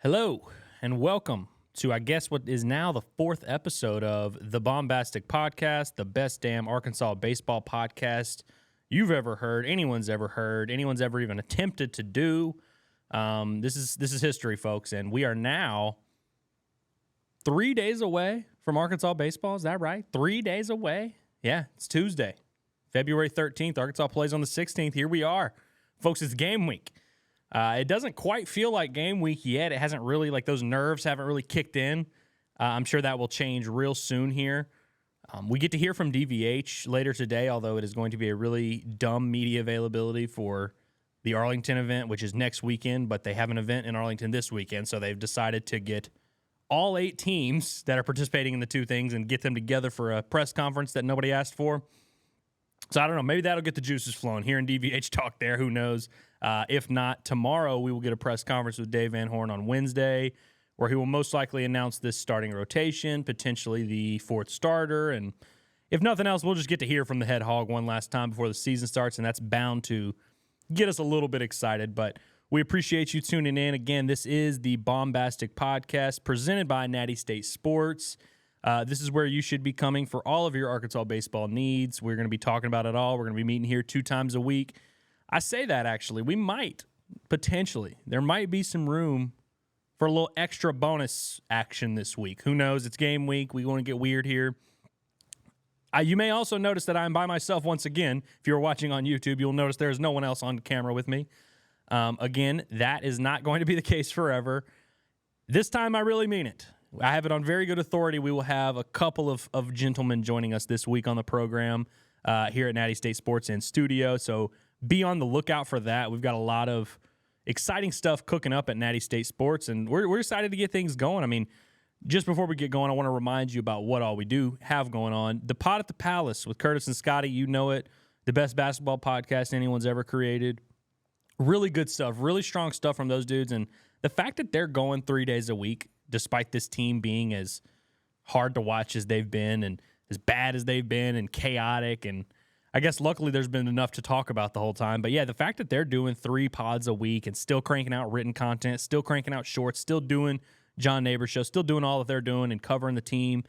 Hello, and welcome to, I guess, what is now the fourth episode of the Baumbastic Podcast, the best damn Arkansas baseball podcast you've ever heard, anyone's ever even attempted to do. This is history, folks, and we are now 3 days away from Arkansas baseball. Is that right? 3 days away? Yeah, it's Tuesday, February 13th. Arkansas plays on the 16th. Here we are. Folks, it's game week. It doesn't quite feel like game week yet. It hasn't really, those nerves haven't really kicked in. I'm sure that will change real soon here. We get to hear from DVH later today, although it is going to be a really dumb media availability for the Arlington event, which is next weekend, but they have an event in Arlington this weekend, so they've decided to get all 8 teams that are participating in the two things and get them together for a press conference that nobody asked for. So I don't know. Maybe that'll get the juices flowing. Hearing DVH talk there, who knows? If not, tomorrow we will get a press conference with Dave Van Horn on Wednesday, where he will most likely announce this starting rotation, potentially the fourth starter. And if nothing else, we'll just get to hear from the head hog one last time before the season starts, and that's bound to get us a little bit excited. But we appreciate you tuning in. Again, this is the Baumbastic Podcast presented by Natty State Sports. This is where you should be coming for all of your Arkansas baseball needs. We're going to be talking about it all. We're going to be meeting here 2 times a week. I say that, actually. We might, potentially. There might be some room for a little extra bonus action this week. Who knows? It's game week. We want to get weird here. You may also notice that I'm by myself once again. If you're watching on YouTube, you'll notice there's no one else on camera with me. Again, that is not going to be the case forever. This time, I really mean it. I have it on very good authority. We will have a couple of gentlemen joining us this week on the program here at Natty State Sports in studio. So be on the lookout for that. We've got a lot of exciting stuff cooking up at Natty State Sports, and we're excited to get things going. I mean, just before we get going, I want to remind you about what all we do have going on. The Pod at the Palace with Curtis and Scotty, you know it. The best basketball podcast anyone's ever created. Really good stuff, really strong stuff from those dudes. And the fact that they're going 3 days a week, despite this team being as hard to watch as they've been and as bad as they've been and chaotic, and I guess luckily there's been enough to talk about the whole time. But yeah, the fact that they're doing 3 pods a week and still cranking out written content, still cranking out shorts, still doing John Neighbors show, still doing all that they're doing and covering the team.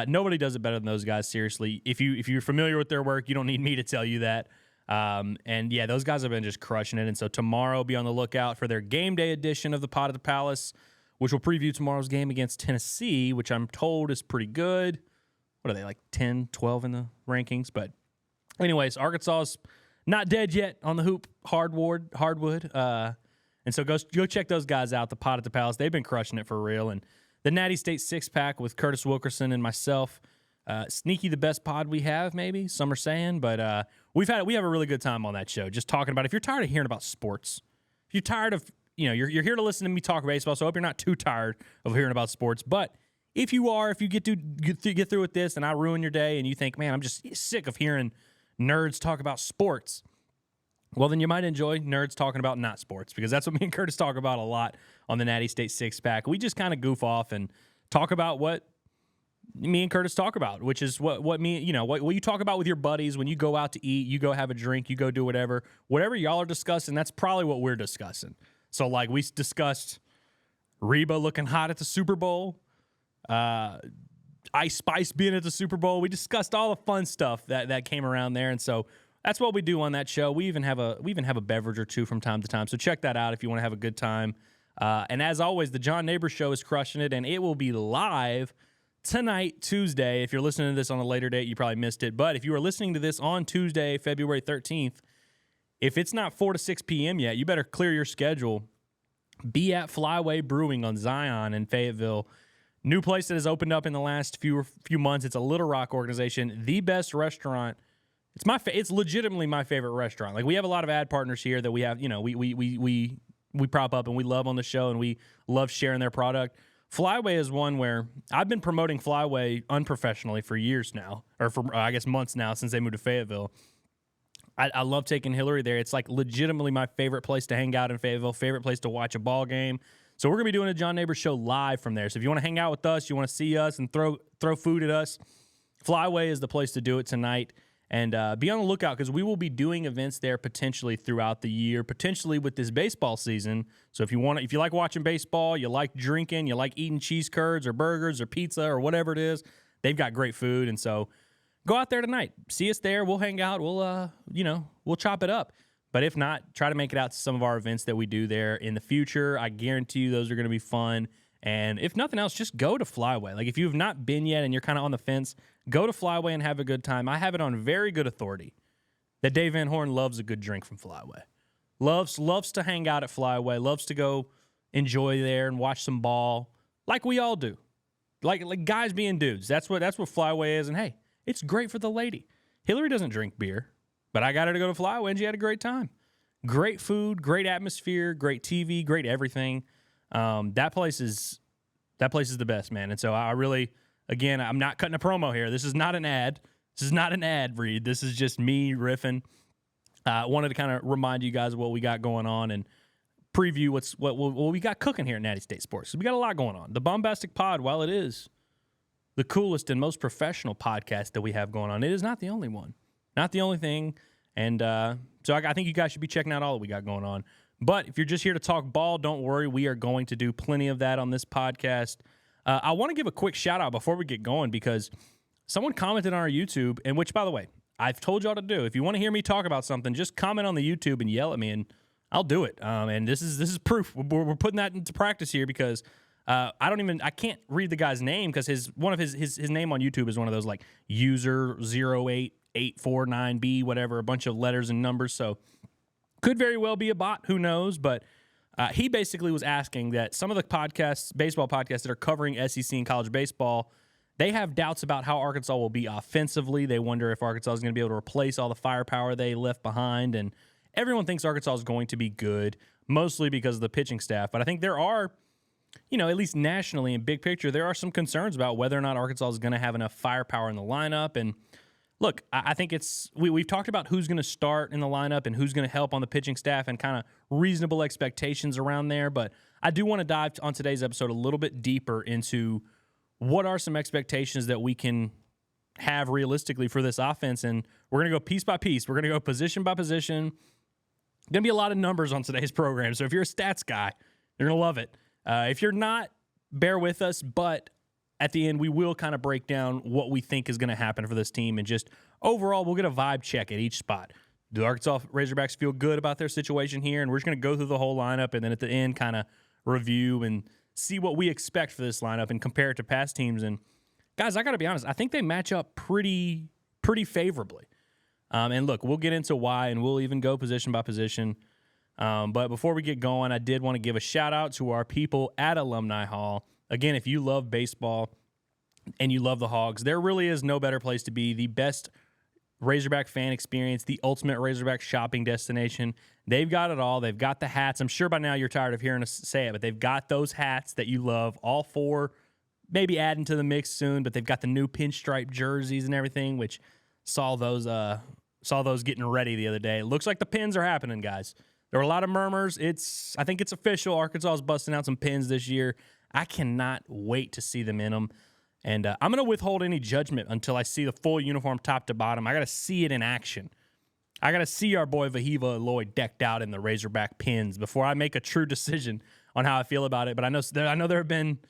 Nobody does it better than those guys, seriously. If you're familiar with their work, you don't need me to tell you that. And yeah, those guys have been just crushing it. And so tomorrow, be on the lookout for their game day edition of the Pod at the Palace, which will preview tomorrow's game against Tennessee, which I'm told is pretty good. What are they, like 10, 12 in the rankings? But anyways, Arkansas is not dead yet on the hoop hardwood. And so go check those guys out, the Pod at the Palace. They've been crushing it for real. And the Natty State 6-pack with Curtis Wilkerson and myself, sneaky the best pod we have, maybe, some are saying. But we have a really good time on that show, just talking about, if you're tired of hearing about sports, if you're tired of, you're here to listen to me talk baseball, so I hope you're not too tired of hearing about sports. But if you are, if you get through with this and I ruin your day and you think, man, I'm just sick of hearing nerds talk about sports, well, then you might enjoy nerds talking about not sports, because that's what me and Curtis talk about a lot on the Natty State 6-pack. We just kind of goof off and talk about what me and Curtis talk about, which is what you talk about with your buddies when you go out to eat, you go have a drink, you go do whatever y'all are discussing, that's probably what we're discussing. So, we discussed Reba looking hot at the Super Bowl, Ice Spice being at the Super Bowl. We discussed all the fun stuff that came around there, and so that's what we do on that show. We even have a beverage or two from time to time. So check that out if you want to have a good time. And as always, the John Neighbors show is crushing it, and it will be live tonight, Tuesday. If you're listening to this on a later date, you probably missed it. But if you are listening to this on Tuesday, February 13th, if it's not 4 to 6 p.m. yet, you better clear your schedule. Be at Flyway Brewing on Zion in Fayetteville. New place that has opened up in the last few months. It's a Little Rock organization. The best restaurant. It's legitimately my favorite restaurant. We have a lot of ad partners here that we have, we prop up and we love on the show, and we love sharing their product. Flyway is one where I've been promoting Flyway unprofessionally for years now, or for I guess months now, since they moved to Fayetteville. I love taking Hillary there. It's legitimately my favorite place to hang out in Fayetteville, favorite place to watch a ball game. So we're going to be doing a John Neighbors show live from there. So if you want to hang out with us, you want to see us and throw food at us, Flyway is the place to do it tonight And be on the lookout because we will be doing events there potentially throughout the year, potentially with this baseball season. So if you like watching baseball, you like drinking, you like eating cheese curds or burgers or pizza or whatever it is, they've got great food. And so go out there tonight. See us there. We'll hang out. We'll chop it up. But if not, try to make it out to some of our events that we do there in the future. I guarantee you those are going to be fun. And if nothing else, just go to Flyway. Like if you have not been yet and you're kind of on the fence, go to Flyway and have a good time. I have it on very good authority that Dave Van Horn loves a good drink from Flyway. Loves to hang out at Flyway. Loves to go enjoy there and watch some ball, like we all do. Like guys being dudes. That's what Flyway is. And hey, it's great for the lady. Hillary doesn't drink beer, but I got her to go to Flyway and she had a great time. Great food, great atmosphere, great TV, great everything. That place is the best, man. And so I really, again, I'm not cutting a promo here. This is not an ad. This is not an ad read. This is just me riffing. I wanted to kind of remind you guys of what we got going on and preview what we got cooking here at Natty State Sports. So we got a lot going on. The Baumbastic Pod, while it is the coolest and most professional podcast that we have going on, it is not the only one. Not the only thing. And so I think you guys should be checking out all that we got going on. But if you're just here to talk ball, don't worry. We are going to do plenty of that on this podcast. I want to give a quick shout-out before we get going because someone commented on our YouTube, and which, by the way, I've told y'all to do. If you want to hear me talk about something, just comment on the YouTube and yell at me, and I'll do it. And this is proof. We're putting that into practice here because I can't read the guy's name because his name on YouTube is one of those like user 08849B, whatever, a bunch of letters and numbers. So could very well be a bot. Who knows? But he basically was asking that some of the baseball podcasts that are covering SEC and college baseball, they have doubts about how Arkansas will be offensively. They wonder if Arkansas is going to be able to replace all the firepower they left behind. And everyone thinks Arkansas is going to be good, mostly because of the pitching staff. But I think there are, at least nationally in big picture, there are some concerns about whether or not Arkansas is going to have enough firepower in the lineup. And look, I think we've talked about who's going to start in the lineup and who's going to help on the pitching staff and kind of reasonable expectations around there. But I do want to dive on today's episode a little bit deeper into what are some expectations that we can have realistically for this offense. And we're going to go piece by piece. We're going to go position by position. Going to be a lot of numbers on today's program. So if you're a stats guy, you're going to love it. If you're not, bear with us. But at the end, we will kind of break down what we think is going to happen for this team. And just overall, we'll get a vibe check at each spot. Do the Arkansas Razorbacks feel good about their situation here? And we're just going to go through the whole lineup and then at the end kind of review and see what we expect for this lineup and compare it to past teams. And guys, I got to be honest, I think they match up pretty favorably. And look, we'll get into why, and we'll even go position by position. But before we get going, I did want to give a shout out to our people at Alumni Hall. Again, if you love baseball and you love the Hogs, there really is no better place to be. The best Razorback fan experience, the ultimate Razorback shopping destination. They've got it all. They've got the hats. I'm sure by now you're tired of hearing us say it, but they've got those hats that you love, all four, maybe adding to the mix soon, but they've got the new pinstripe jerseys and everything, which saw those getting ready the other day. It looks like the pins are happening, guys. There were a lot of murmurs. I think it's official. Arkansas is busting out some pins this year. I cannot wait to see them in them. And I'm going to withhold any judgment until I see the full uniform top to bottom. I got to see it in action. I got to see our boy Vahiva Lloyd decked out in the Razorback pins before I make a true decision on how I feel about it. But I know there have been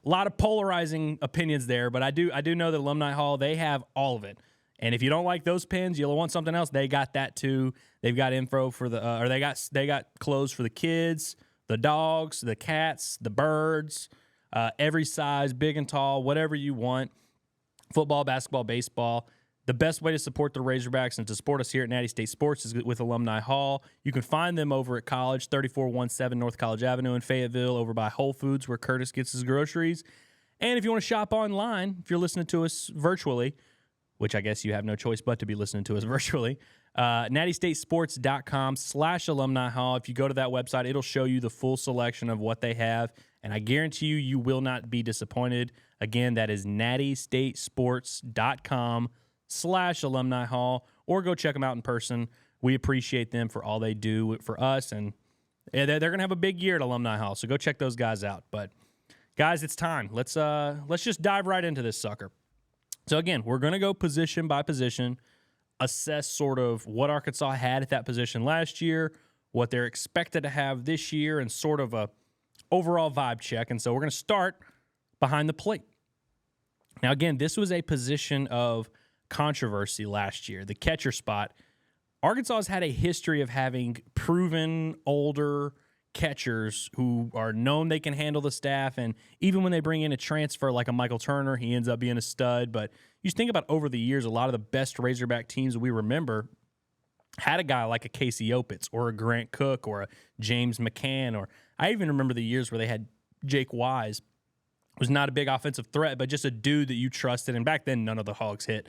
a lot of polarizing opinions there, but I do know that Alumni Hall, they have all of it. And if you don't like those pins, you'll want something else. They got that too. They've got info for they got clothes for the kids, the dogs, the cats, the birds, every size, big and tall, whatever you want. Football, basketball, baseball. The best way to support the Razorbacks and to support us here at Natty State Sports is with Alumni Hall. You can find them over at College, 3417 North College Avenue in Fayetteville, over by Whole Foods where Curtis gets his groceries. And if you want to shop online, if you're listening to us virtually, which I guess you have no choice but to be listening to us virtually, nattystatesports.com/Alumni Hall. If you go to that website, it'll show you the full selection of what they have, and I guarantee you will not be disappointed. Again, that is nattystatesports.com/Alumni Hall, or go check them out in person. We appreciate them for all they do for us, and they're going to have a big year at Alumni Hall, so go check those guys out. But, guys, it's time. Let's just dive right into this sucker. So, again, we're going to go position by position. assess sort of what Arkansas had at that position last year, what they're expected to have this year, and sort of a overall vibe check. And so we're going to start behind the plate. Now, again, this was a position of controversy last year, the catcher spot. Arkansas has had a history of having proven older catchers who are known they can handle the staff, and even when they bring in a transfer like a Michael Turner, he ends up being a stud. But you just think about over the years, a lot of the best Razorback teams we remember had a guy like a Casey Opitz or a Grant Cook or a James McCann, or I even remember the years where they had Jake Wise, was not a big offensive threat, but just a dude that you trusted. And back then, none of the Hogs hit.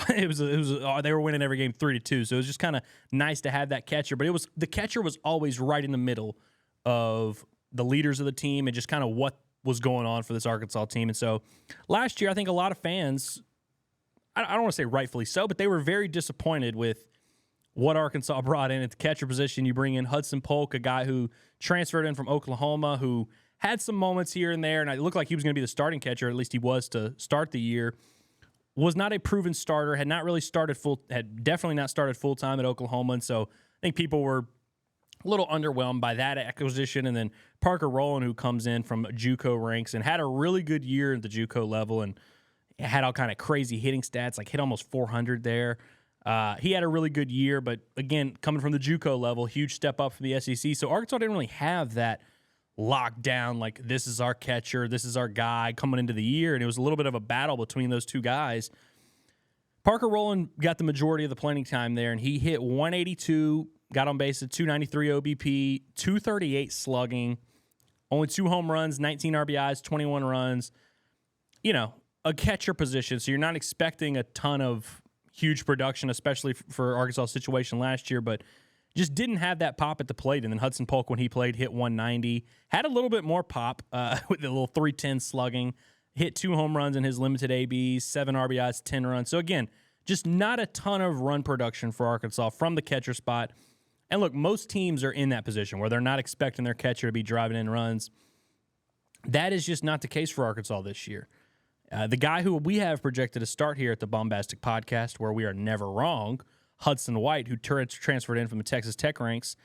They were winning every game 3-2, so it was just kind of nice to have that catcher. But the catcher was always right in the middle of the leaders of the team and just kind of what was going on for this Arkansas team. And so last year, I think a lot of fans, I don't want to say rightfully so, but they were very disappointed with what Arkansas brought in at the catcher position. You bring in Hudson Polk, a guy who transferred in from Oklahoma, who had some moments here and there, and it looked like he was going to be the starting catcher, at least he was to start the year. Was not a proven starter, had definitely not started full-time at Oklahoma, and so I think people were a little underwhelmed by that acquisition. And then Parker Rowland, who comes in from JUCO ranks and had a really good year at the JUCO level and had all kind of crazy hitting stats, like hit almost 400 there. He had a really good year, but again, coming from the JUCO level, huge step up for the SEC. So Arkansas didn't really have that locked down, like this is our catcher, this is our guy coming into the year. And it was a little bit of a battle between those two guys. Parker Rowland got the majority of the playing time there, and he hit 182, got on base at 293 OBP, 238 slugging, only 2 home runs, 19 RBIs, 21 runs. You know, a catcher position, so you're not expecting a ton of huge production, especially for Arkansas' situation last year, but just didn't have that pop at the plate. And then Hudson Polk, when he played, hit 190, had a little bit more pop with the little 310 slugging, hit 2 home runs in his limited ABs, 7 RBIs, 10 runs. So again, just not a ton of run production for Arkansas from the catcher spot. And look, most teams are in that position where they're not expecting their catcher to be driving in runs. That is just not the case for Arkansas this year. The guy who we have projected to start here at the Baumbastic Podcast, where we are never wrong, Hudson White, who transferred in from the Texas Tech ranks,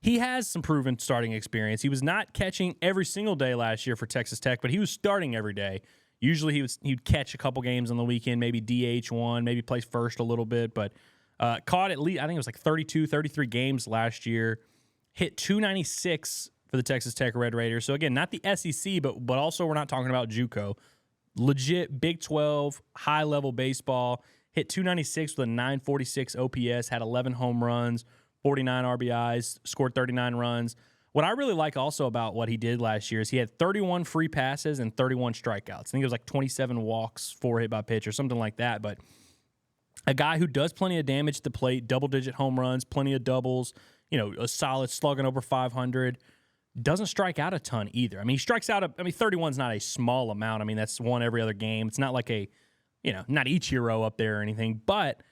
he has some proven starting experience. He was not catching every single day last year for Texas Tech, but he was starting every day. Usually he'd catch a couple games on the weekend, maybe DH one, maybe play first a little bit, but caught at least, I think it was like 32, 33 games last year, hit 296 for the Texas Tech Red Raiders. So again, not the SEC, but also we're not talking about JUCO. Legit Big 12, high-level baseball, hit 296 with a 946 OPS, had 11 home runs, 49 RBIs, scored 39 runs. What I really like also about what he did last year is he had 31 free passes and 31 strikeouts. I think it was like 27 walks, 4 hit by pitch or something like that. But a guy who does plenty of damage at the plate, double-digit home runs, plenty of doubles, you know, a solid slugging over 500. Doesn't strike out a ton either. I mean, he strikes out, 31's not a small amount. I mean, that's one every other game. It's not like not Ichiro up there or anything, but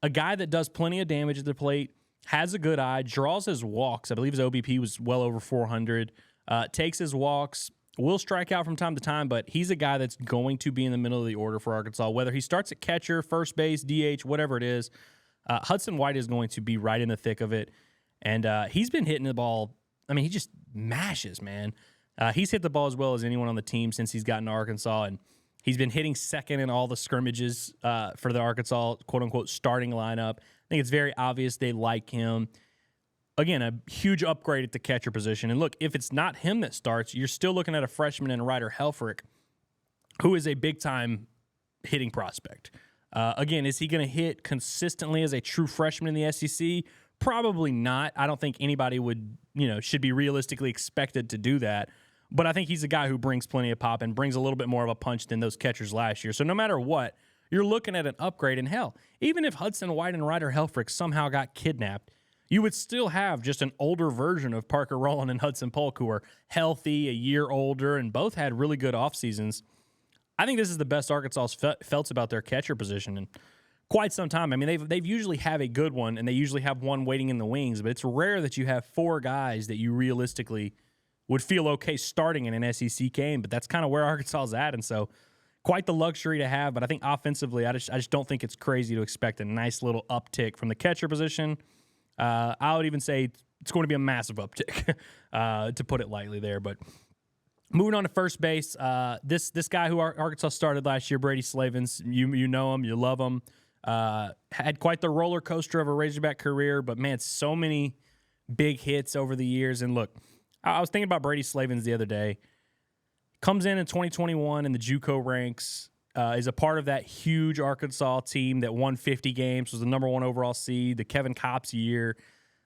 a guy that does plenty of damage at the plate, has a good eye, draws his walks. I believe his OBP was well over 400, takes his walks, will strike out from time to time, but he's a guy that's going to be in the middle of the order for Arkansas, whether he starts at catcher, first base, DH, whatever it is. Hudson White is going to be right in the thick of it, and he's been hitting the ball. I mean, he just mashes, man. He's hit the ball as well as anyone on the team since he's gotten to Arkansas, and he's been hitting second in all the scrimmages for the Arkansas quote-unquote starting lineup. I think it's very obvious they like him. Again, a huge upgrade at the catcher position. And look, if it's not him that starts, you're still looking at a freshman in Ryder Helfrich, who is a big-time hitting prospect. Again, is he going to hit consistently as a true freshman in the SEC? Probably not. I don't think anybody should be realistically expected to do that. But I think he's a guy who brings plenty of pop and brings a little bit more of a punch than those catchers last year. So no matter what, you're looking at an upgrade. And hell, even if Hudson White and Ryder Helfrich somehow got kidnapped, you would still have just an older version of Parker Rowland and Hudson Polk who are healthy, a year older, and both had really good off seasons. I think this is the best Arkansas felt about their catcher position in quite some time. I mean, they've usually have a good one, and they usually have one waiting in the wings, but it's rare that you have 4 guys that you realistically would feel okay starting in an SEC game, but that's kind of where Arkansas is at. And so quite the luxury to have. But I think offensively, I just don't think it's crazy to expect a nice little uptick from the catcher position. I would even say it's going to be a massive uptick, to put it lightly there. But moving on to first base, this guy who Arkansas started last year, Brady Slavens, you know him, you love him. Had quite the roller coaster of a Razorback career, but man, so many big hits over the years. And look, I was thinking about Brady Slavens the other day. Comes in 2021 in the JUCO ranks, is a part of that huge Arkansas team that won 50 games, was the number 1 overall seed, the Kevin Kopps year.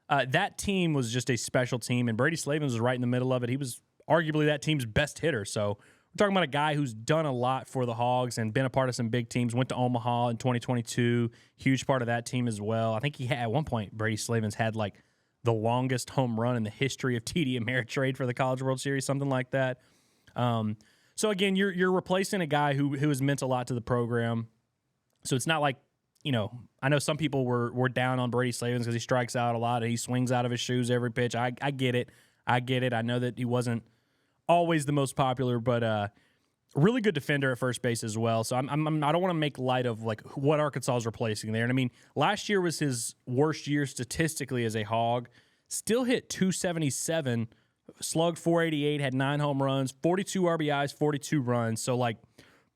That team was just a special team, and Brady Slavens was right in the middle of it. He was arguably that team's best hitter. So we're talking about a guy who's done a lot for the Hogs and been a part of some big teams. Went to Omaha in 2022, huge part of that team as well. I think he had, at one point, Brady Slavens had like the longest home run in the history of TD Ameritrade for the College World Series, something like that. So again, you're replacing a guy who has meant a lot to the program. So it's not like, I know some people were down on Brady Slavens because he strikes out a lot and he swings out of his shoes every pitch. I get it. I know that he wasn't always the most popular, but really good defender at first base as well. So I don't want to make light of like what Arkansas is replacing there. And I mean, last year was his worst year statistically as a Hog. Still hit 277, slugged 488, had 9 home runs, 42 RBIs, 42 runs. So like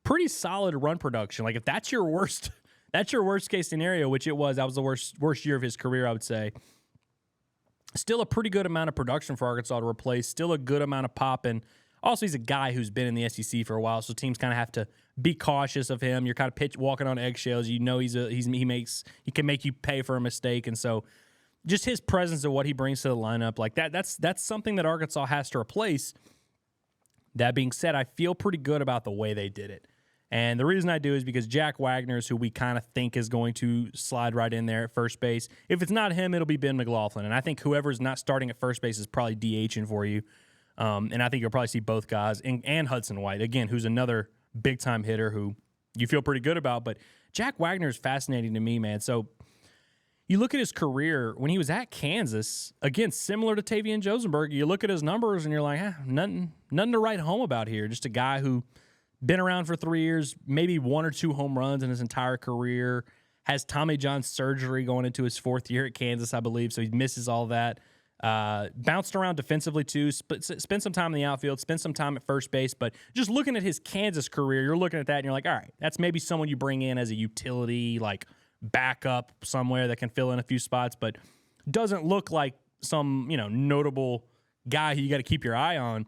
pretty solid run production. Like if that's your worst case scenario, which it was, that was the worst year of his career, I would say. Still a pretty good amount of production for Arkansas to replace. Still a good amount of pop. And also, he's a guy who's been in the SEC for a while, so teams kind of have to be cautious of him. You're kind of walking on eggshells. You know he can make you pay for a mistake. And so just his presence and what he brings to the lineup, like that's something that Arkansas has to replace. That being said, I feel pretty good about the way they did it. And the reason I do is because Jack Wagner's who we kind of think is going to slide right in there at first base. If it's not him, it'll be Ben McLaughlin. And I think whoever's not starting at first base is probably DHing for you. And I think you'll probably see both guys and Hudson White, again, who's another big-time hitter who you feel pretty good about. But Jack Wagner is fascinating to me, man. So you look at his career when he was at Kansas, again, similar to Tavian Josenberg, you look at his numbers and you're like, nothing to write home about here. Just a guy who been around for 3 years, maybe 1 or 2 home runs in his entire career, has Tommy John surgery going into his 4th year at Kansas, I believe, so he misses all that. Bounced around defensively too, spent some time in the outfield, spent some time at first base, but just looking at his Kansas career, you're looking at that and you're like, all right, that's maybe someone you bring in as a utility, like backup somewhere that can fill in a few spots, but doesn't look like some, notable guy who you got to keep your eye on.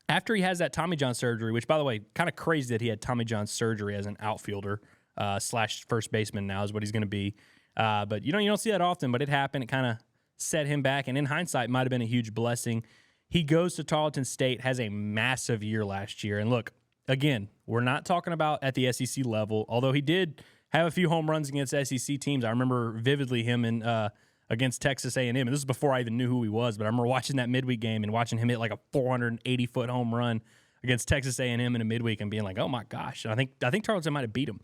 After he has that Tommy John surgery, which, by the way, kind of crazy that he had Tommy John surgery as an outfielder / first baseman now is what he's going to be. But you don't see that often, but it happened. It kind of set him back, and in hindsight, might have been a huge blessing. He goes to Tarleton State, has a massive year last year. And look, again, we're not talking about at the SEC level, although he did have a few home runs against SEC teams. I remember vividly him in against Texas A&M, and this is before I even knew who he was, but I remember watching that midweek game and watching him hit like a 480-foot home run against Texas A&M in a midweek and being like, oh my gosh. And I think Tarleton might have beat him.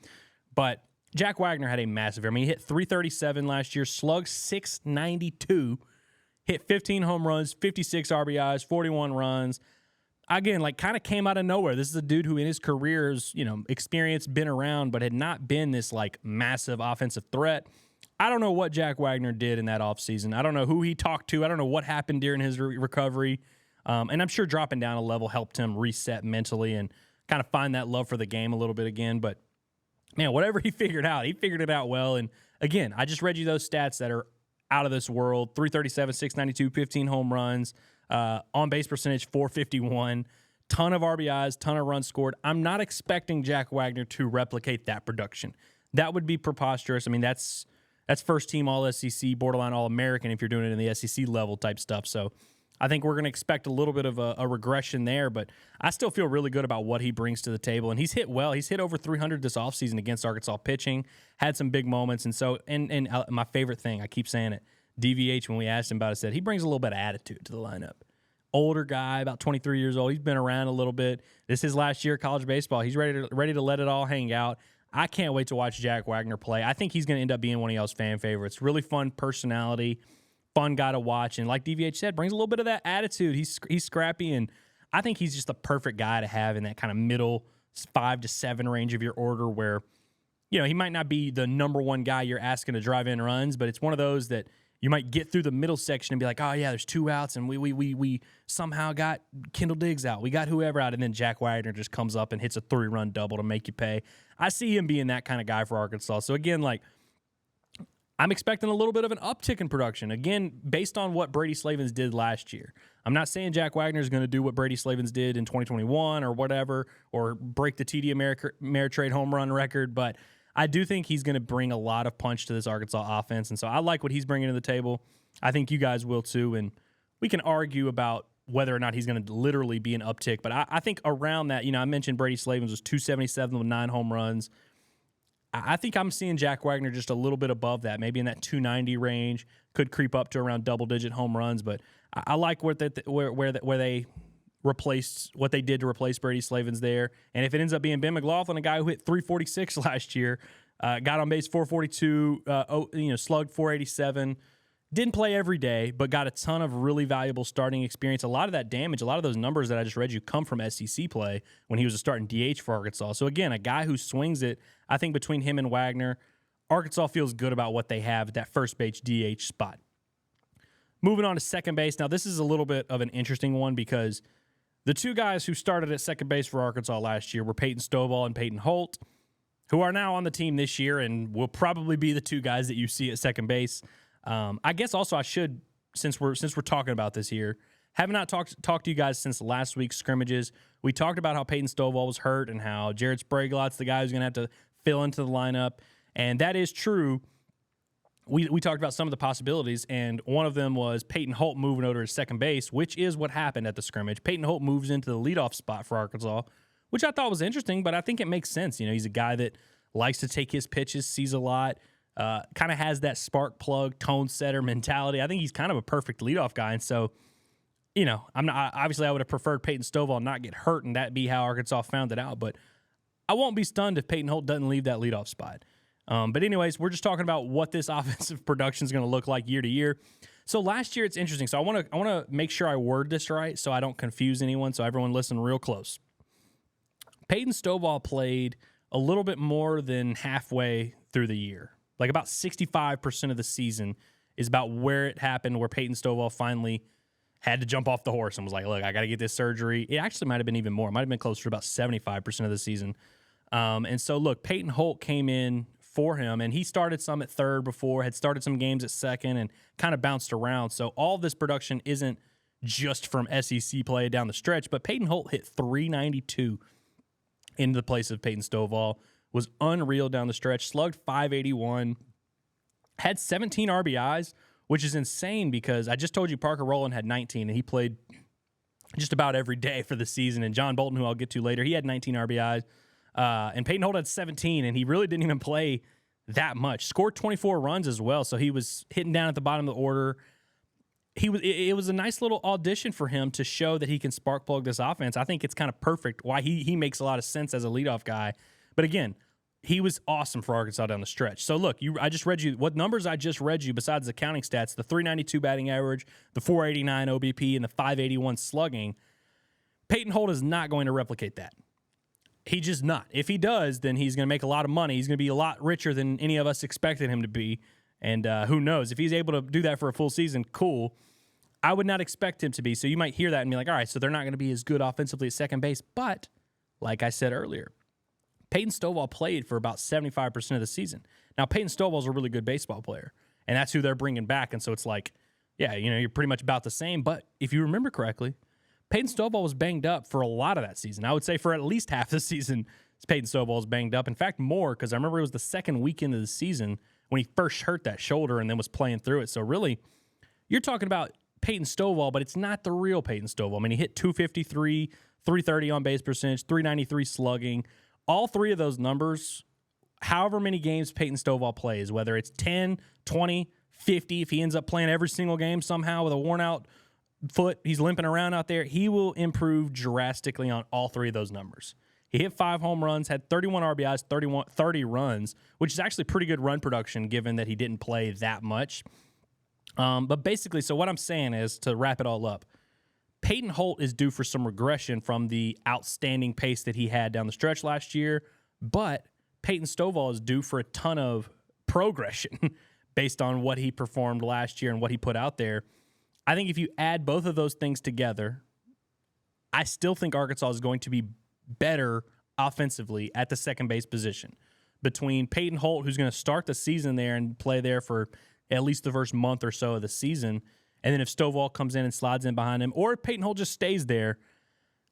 But Jack Wagner had a massive year. I mean, he hit 337 last year, slugged 692, hit 15 home runs, 56 RBIs, 41 runs. Again, like kind of came out of nowhere. This is a dude who in his career's, experience, been around, but had not been this like massive offensive threat. I don't know what Jack Wagner did in that offseason. I don't know who he talked to. I don't know what happened during his recovery. And I'm sure dropping down a level helped him reset mentally and kind of find that love for the game a little bit again. But, man, whatever he figured it out well. And, again, I just read you those stats that are out of this world. 337, 692, 15 home runs, on-base percentage 451, ton of RBIs, ton of runs scored. I'm not expecting Jack Wagner to replicate that production. That would be preposterous. I mean, that's first-team All-SEC, borderline All-American if you're doing it in the SEC level type stuff. So I think we're going to expect a little bit of a regression there, but I still feel really good about what he brings to the table. And he's hit well. He's hit over 300 this offseason against Arkansas pitching, had some big moments. And so, and my favorite thing, I keep saying it, DVH, when we asked him about it, said he brings a little bit of attitude to the lineup. Older guy, about 23 years old. He's been around a little bit. This is his last year of college baseball. He's ready to let it all hang out. I can't wait to watch Jack Wagner play. I think he's going to end up being one of y'all's fan favorites. Really fun personality, fun guy to watch. And like DVH said, brings a little bit of that attitude. He's scrappy, and I think he's just the perfect guy to have in that kind of middle 5 to 7 range of your order where, he might not be the number one guy you're asking to drive in runs, but it's one of those that you might get through the middle section and be like, oh, yeah, there's 2 outs, and we somehow got Kendall Diggs out. We got whoever out, and then Jack Wagner just comes up and hits a 3-run double to make you pay. I see him being that kind of guy for Arkansas. So, again, I'm expecting a little bit of an uptick in production, again, based on what Brady Slavens did last year. I'm not saying Jack Wagner is going to do what Brady Slavens did in 2021 or whatever, or break the TD Ameritrade home run record, but I do think he's going to bring a lot of punch to this Arkansas offense, and so I like what he's bringing to the table. I think you guys will too, and we can argue about whether or not he's going to literally be an uptick, but I think around that, I mentioned Brady Slavens was 277 with 9 home runs. I think I'm seeing Jack Wagner just a little bit above that, maybe in that 290 range, could creep up to around double-digit home runs, but I like where they replaced what they did to replace Brady Slavens there. And if it ends up being Ben McLaughlin, a guy who hit 346 last year, got on base 442, slugged 487, didn't play every day, but got a ton of really valuable starting experience. A lot of that damage, a lot of those numbers that I just read you come from SEC play when he was a starting DH for Arkansas. So again, a guy who swings it, I think between him and Wagner, Arkansas feels good about what they have at that first base DH spot. Moving on to second base. Now, this is a little bit of an interesting one because the 2 guys who started at second base for Arkansas last year were Peyton Stovall and Peyton Holt, who are now on the team this year and will probably be the 2 guys that you see at second base. I guess also I should, since we're talking about this here, have not talked to you guys since last week's scrimmages. We talked about how Peyton Stovall was hurt and how Jared Spraguelott's the guy who's going to have to fill into the lineup, and that is true. We talked about some of the possibilities, and one of them was Peyton Holt moving over to second base, which is what happened at the scrimmage. Peyton Holt moves into the leadoff spot for Arkansas, which I thought was interesting, but I think it makes sense. He's a guy that likes to take his pitches, sees a lot, kind of has that spark plug, tone setter mentality. I think he's kind of a perfect leadoff guy, and so, I'm not, obviously I would have preferred Peyton Stovall not get hurt and that be how Arkansas found it out, but I won't be stunned if Peyton Holt doesn't leave that leadoff spot. But anyways, we're just talking about what this offensive production is going to look like year to year. So last year, it's interesting. So I want to make sure I word this right so I don't confuse anyone. So everyone listen real close. Peyton Stovall played a little bit more than halfway through the year. Like about 65% of the season is about where it happened, where Peyton Stovall finally had to jump off the horse and was like, look, I got to get this surgery. It actually might have been even more. It might have been closer to about 75% of the season. And so, look, Peyton Holt came in for him, and he started some at third before, had started some games at second, and kind of bounced around. So all this production isn't just from SEC play down the stretch, but Peyton Holt hit 392 into the place of Peyton Stovall, was unreal down the stretch, slugged 581, had 17 RBIs, which is insane because I just told you Parker Rowland had 19, and he played just about every day for the season. And John Bolton, who I'll get to later, he had 19 RBIs. And Peyton Holt had 17, and he really didn't even play that much. Scored 24 runs as well, so he was hitting down at the bottom of the order. It was a nice little audition for him to show that he can spark plug this offense. I think it's kind of perfect why he makes a lot of sense as a leadoff guy. But again, he was awesome for Arkansas down the stretch. So look, I just read you what numbers I just read you besides the counting stats: the 392 batting average, the 489 OBP, and the 581 slugging. Peyton Holt is not going to replicate that. He's just not. If he does, then he's going to make a lot of money. He's going to be a lot richer than any of us expected him to be. And who knows? If he's able to do that for a full season, cool. I would not expect him to be. So you might hear that and be like, all right, so they're not going to be as good offensively at second base. But like I said earlier, Peyton Stovall played for about 75% of the season. Now, Peyton Stovall's a really good baseball player, and that's who they're bringing back. And so it's like, yeah, you're pretty much about the same. But if you remember correctly, Peyton Stovall was banged up for a lot of that season. I would say for at least half the season, Peyton Stovall was banged up. In fact, more, because I remember it was the second weekend of the season when he first hurt that shoulder and then was playing through it. So really, you're talking about Peyton Stovall, but it's not the real Peyton Stovall. I mean, he hit 253, 330 on base percentage, 393 slugging. All three of those numbers, however many games Peyton Stovall plays, whether it's 10, 20, 50, if he ends up playing every single game somehow with a worn-out foot, he's limping around out there, he will improve drastically on all three of those numbers. He hit 5 home runs, had 31 RBIs, 30 runs, which is actually pretty good run production given that he didn't play that much. But basically, so what I'm saying is, to wrap it all up, Peyton Holt is due for some regression from the outstanding pace that he had down the stretch last year, but Peyton Stovall is due for a ton of progression based on what he performed last year and what he put out there. I think if you add both of those things together, I still think Arkansas is going to be better offensively at the second base position. Between Peyton Holt, who's going to start the season there and play there for at least the first month or so of the season, and then if Stovall comes in and slides in behind him, or if Peyton Holt just stays there,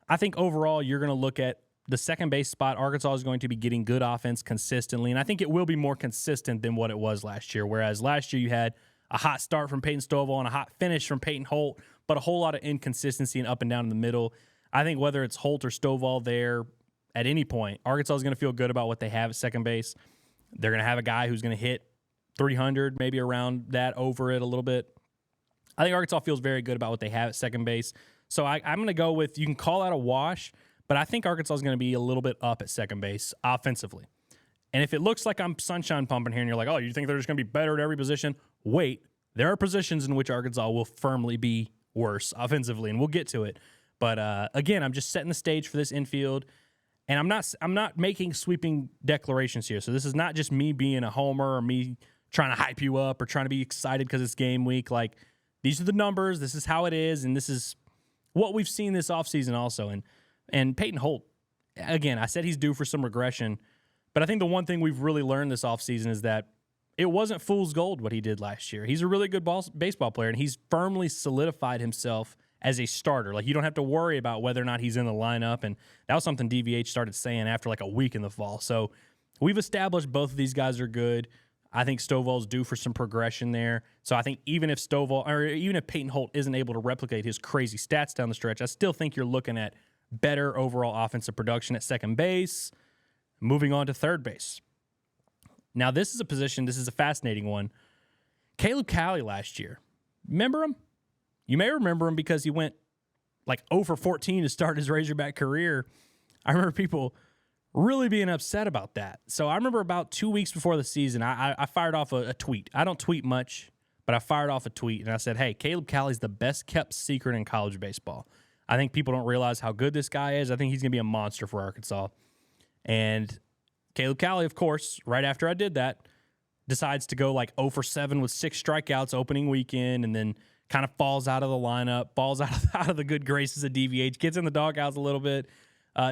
I think overall you're going to look at the second base spot. Arkansas is going to be getting good offense consistently, and I think it will be more consistent than what it was last year, whereas last year you had a hot start from Peyton Stovall and a hot finish from Peyton Holt, but a whole lot of inconsistency and up and down in the middle. I think whether it's Holt or Stovall there at any point, Arkansas is going to feel good about what they have at second base. They're going to have a guy who's going to hit 300, maybe around that, over it a little bit. I think Arkansas feels very good about what they have at second base. So I'm going to go with, you can call that a wash, but I think Arkansas is going to be a little bit up at second base offensively. And if it looks like I'm sunshine pumping here and you're like, oh, you think they're just going to be better at every position? Wait, there are positions in which Arkansas will firmly be worse offensively, and we'll get to it. But again, I'm just setting the stage for this infield, and I'm not making sweeping declarations here. So this is not just me being a homer or me trying to hype you up or trying to be excited because it's game week. Like, these are the numbers. This is how it is, and this is what we've seen this offseason also. And Peyton Holt, again, I said he's due for some regression, but I think the one thing we've really learned this offseason is that it wasn't fool's gold what he did last year. He's a really good baseball player, and he's firmly solidified himself as a starter. Like, you don't have to worry about whether or not he's in the lineup, and that was something DVH started saying after like a week in the fall. So we've established both of these guys are good. I think Stovall's due for some progression there. So I think even if Peyton Holt isn't able to replicate his crazy stats down the stretch, I still think you're looking at better overall offensive production at second base. Moving on to third base. Now, this is a fascinating one. Caleb Cali last year. Remember him? You may remember him because he went like 0 for 14 to start his Razorback career. I remember people really being upset about that. So I remember about 2 weeks before the season, I fired off a tweet. I don't tweet much, but I fired off a tweet, and I said, hey, Caleb Cali's the best-kept secret in college baseball. I think people don't realize how good this guy is. I think he's going to be a monster for Arkansas. And Caleb Cali, of course, right after I did that, decides to go like 0 for 7 with 6 strikeouts opening weekend, and then kind of falls out of the lineup, falls out of the good graces of DVH, gets in the doghouse a little bit,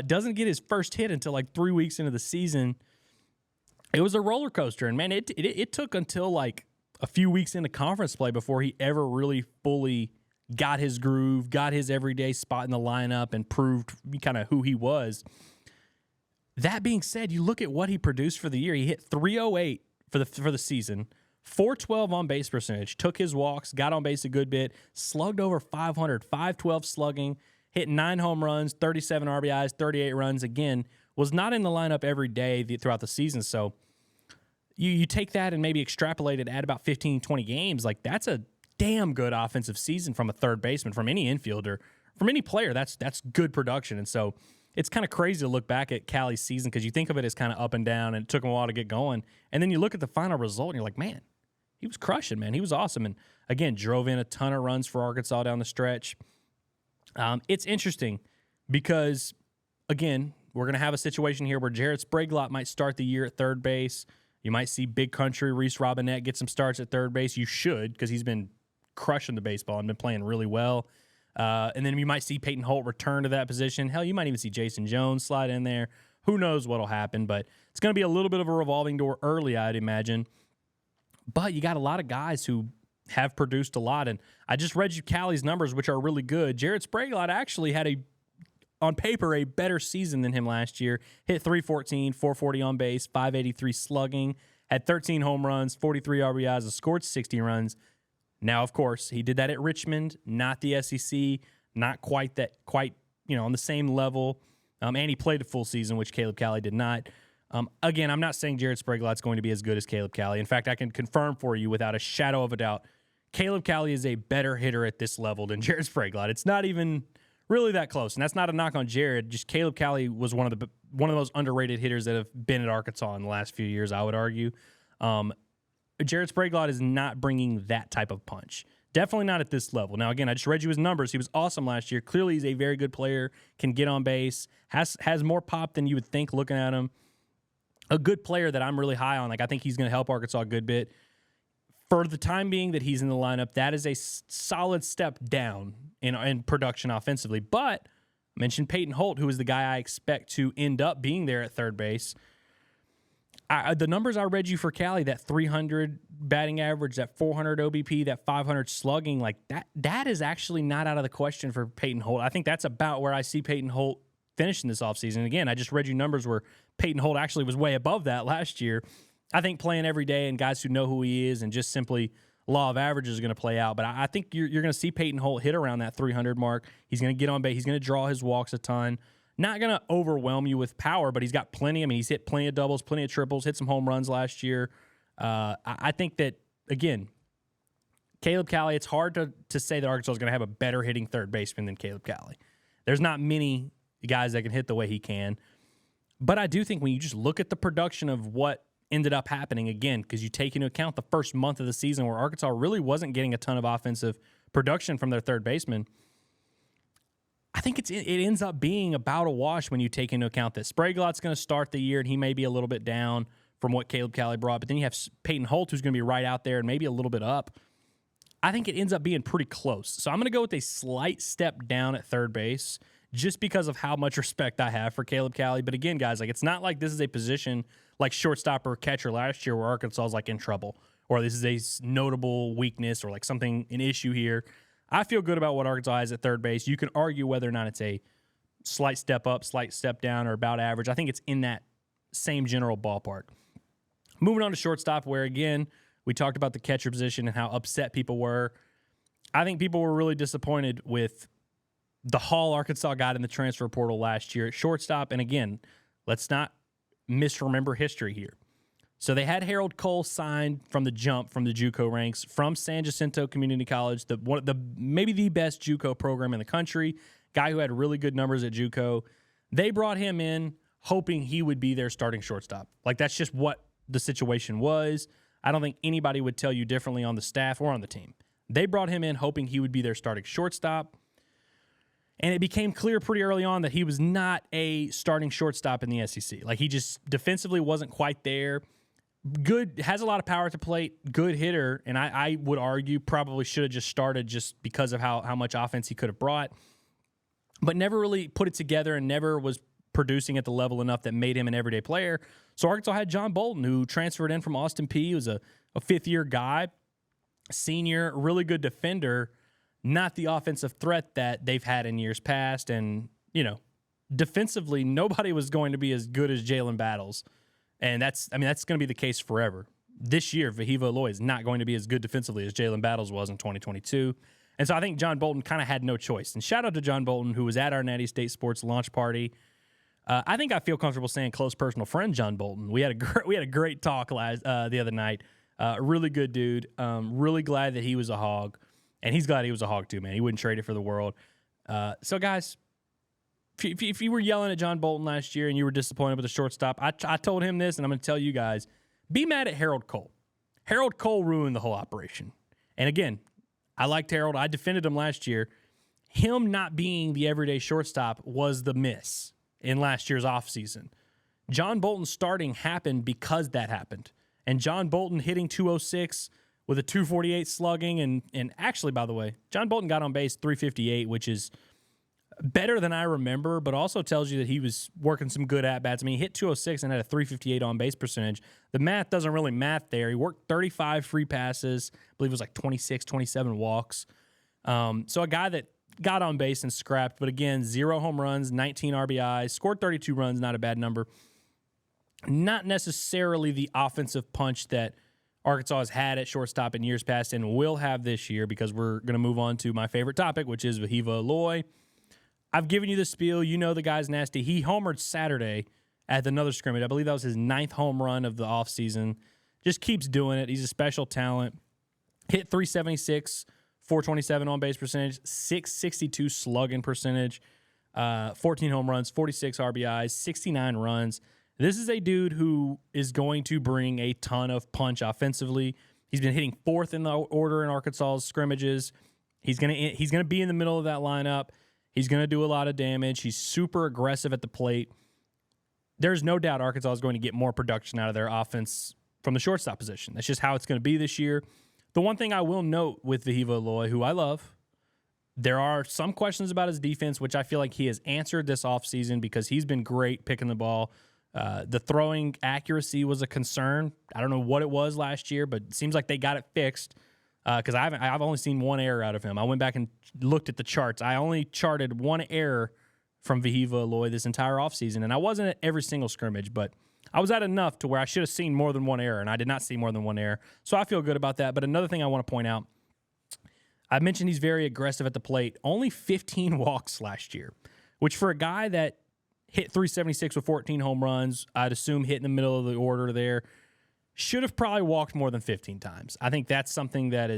doesn't get his first hit until like 3 weeks into the season. It was a roller coaster, and man, it took until like a few weeks into conference play before he ever really fully got his groove, got his everyday spot in the lineup, and proved kind of who he was. That being said, you look at what he produced for the year. He hit 308 for the season, 412 on base percentage, took his walks, got on base a good bit, slugged over 500, 512 slugging, hit 9 home runs, 37 RBIs, 38 runs. Again, was not in the lineup every day throughout the season. So you take that and maybe extrapolate it at about 15, 20 games. Like, that's a damn good offensive season from a third baseman, from any infielder, from any player. That's good production. And so it's kind of crazy to look back at Cali's season because you think of it as kind of up and down, and it took him a while to get going. And then you look at the final result, and you're like, man, he was crushing, man. He was awesome. And, again, drove in a ton of runs for Arkansas down the stretch. It's interesting because, again, we're going to have a situation here where Jared Spraglott might start the year at third base. You might see Big Country Reese Robinette get some starts at third base. You should, because he's been crushing the baseball and been playing really well. And then you might see Peyton Holt return to that position. Hell, you might even see Jason Jones slide in there. Who knows what'll happen, but it's going to be a little bit of a revolving door early, I'd imagine. But you got a lot of guys who have produced a lot, and I just read you Cali's numbers, which are really good. Jared Spraglott actually had on paper, a better season than him last year. Hit 314, 440 on base, 583 slugging, had 13 home runs, 43 RBIs, and scored 60 runs. Now, of course, he did that at Richmond, not the SEC, not quite on the same level. And he played a full season, which Caleb Cali did not. Again, I'm not saying Jared Spraglott's going to be as good as Caleb Cali. In fact, I can confirm for you without a shadow of a doubt, Caleb Cali is a better hitter at this level than Jared Spraglott. It's not even really that close, and that's not a knock on Jared. Just Caleb Cali was one of the most underrated hitters that have been at Arkansas in the last few years, I would argue. Jared Spraglott is not bringing that type of punch. Definitely not at this level. Now, again, I just read you his numbers. He was awesome last year. Clearly, he's a very good player, can get on base, has more pop than you would think looking at him. A good player that I'm really high on. Like, I think he's going to help Arkansas a good bit. For the time being that he's in the lineup, that is a solid step down in production offensively. But I mentioned Peyton Holt, who is the guy I expect to end up being there at third base. The numbers I read you for Cali, that 300 batting average, that 400 OBP, that 500 slugging, like that is actually not out of the question for Peyton Holt. I think that's about where I see Peyton Holt finishing this offseason. Again, I just read you numbers where Peyton Holt actually was way above that last year. I think playing every day and guys who know who he is and just simply law of averages is going to play out. But I think you're going to see Peyton Holt hit around that 300 mark. He's going to get on base. He's going to draw his walks a ton. Not going to overwhelm you with power, but he's got plenty. I mean, he's hit plenty of doubles, plenty of triples, hit some home runs last year. I think that, again, Caleb Cali, it's hard to say that Arkansas is going to have a better hitting third baseman than Caleb Cali. There's not many guys that can hit the way he can. But I do think when you just look at the production of what ended up happening, again, because you take into account the first month of the season where Arkansas really wasn't getting a ton of offensive production from their third baseman, I think it ends up being about a wash when you take into account that Spraglot's going to start the year and he may be a little bit down from what Caleb Cali brought, but then you have Peyton Holt who's going to be right out there and maybe a little bit up. I think it ends up being pretty close. So I'm going to go with a slight step down at third base just because of how much respect I have for Caleb Cali. But again, guys, like, it's not like this is a position like shortstop or catcher last year where Arkansas is like in trouble or this is a notable weakness or like something, an issue here. I feel good about what Arkansas has at third base. You can argue whether or not it's a slight step up, slight step down, or about average. I think it's in that same general ballpark. Moving on to shortstop, where, again, we talked about the catcher position and how upset people were. I think people were really disappointed with the haul Arkansas got in the transfer portal last year at shortstop. And, again, let's not misremember history here. So they had Harold Cole signed from the jump from the JUCO ranks from San Jacinto Community College, maybe the best JUCO program in the country, guy who had really good numbers at JUCO. They brought him in hoping he would be their starting shortstop. Like, that's just what the situation was. I don't think anybody would tell you differently on the staff or on the team. They brought him in hoping he would be their starting shortstop. And it became clear pretty early on that he was not a starting shortstop in the SEC. Like, he just defensively wasn't quite there. Good, has a lot of power at the plate, good hitter, and I would argue probably should have just started just because of how much offense he could have brought, but never really put it together and never was producing at the level enough that made him an everyday player. So Arkansas had John Bolton, who transferred in from Austin Peay. He was a fifth-year guy, senior, really good defender, not the offensive threat that they've had in years past. And, you know, defensively, nobody was going to be as good as Jalen Battles. And that's going to be the case forever. This year, Vahiva Aloy is not going to be as good defensively as Jalen Battles was in 2022. And so I think John Bolton kind of had no choice. And shout out to John Bolton, who was at our Natty State Sports launch party. I think I feel comfortable saying close personal friend John Bolton. We had a great talk the other night. Really good dude. Really glad that he was a hog. And he's glad he was a hog too, man. He wouldn't trade it for the world. So, guys, if you were yelling at John Bolton last year and you were disappointed with the shortstop, I told him this, and I'm going to tell you guys, be mad at Harold Cole. Harold Cole ruined the whole operation. And again, I liked Harold. I defended him last year. Him not being the everyday shortstop was the miss in last year's offseason. John Bolton starting happened because that happened. And John Bolton hitting 206 with a 248 slugging. And actually, by the way, John Bolton got on base 358, which is better than I remember, but also tells you that he was working some good at-bats. I mean, he hit 206 and had a 358 on-base percentage. The math doesn't really math there. He worked 35 free passes. I believe it was like 26, 27 walks. So a guy that got on base and scrapped, but again, 0 home runs, 19 RBIs, scored 32 runs, not a bad number. Not necessarily the offensive punch that Arkansas has had at shortstop in years past and will have this year, because we're going to move on to my favorite topic, which is Vahiva Aloy. I've given you the spiel. You know the guy's nasty. He homered Saturday at another scrimmage. I believe that was his 9th home run of the offseason. Just keeps doing it. He's a special talent. Hit 376, 427 on-base percentage, 662 slugging percentage, 14 home runs, 46 RBIs, 69 runs. This is a dude who is going to bring a ton of punch offensively. He's been hitting fourth in the order in Arkansas's scrimmages. He's gonna be in the middle of that lineup. He's gonna do a lot of damage. He's super aggressive at the plate. There's no doubt Arkansas is going to get more production out of their offense from the shortstop position. That's just how it's going to be this year. The one thing I will note with Vahiva Aloy, who I love, there are some questions about his defense, which I feel like he has answered this offseason because he's been great picking the ball. The throwing accuracy was a concern. I don't know what it was last year, but it seems like they got it fixed because I've only seen one error out of him. I went back and looked at the charts. I only charted one error from Vahiva Aloy this entire offseason, and I wasn't at every single scrimmage, but I was at enough to where I should have seen more than one error, and I did not see more than one error. So I feel good about that. But another thing I want to point out, I mentioned he's very aggressive at the plate. Only 15 walks last year, which for a guy that hit 376 with 14 home runs, I'd assume hit in the middle of the order there, should have probably walked more than 15 times. I think that's something that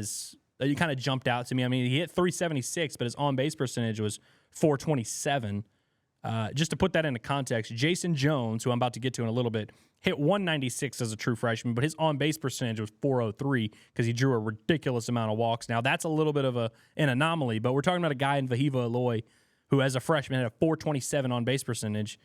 kind of jumped out to me. I mean, he hit 376, but his on-base percentage was 427. Just to put that into context, Jason Jones, who I'm about to get to in a little bit, hit 196 as a true freshman, but his on-base percentage was 403 because he drew a ridiculous amount of walks. Now, that's a little bit of an anomaly, but we're talking about a guy in Vahiva Aloy who, as a freshman, had a 427 on-base percentage,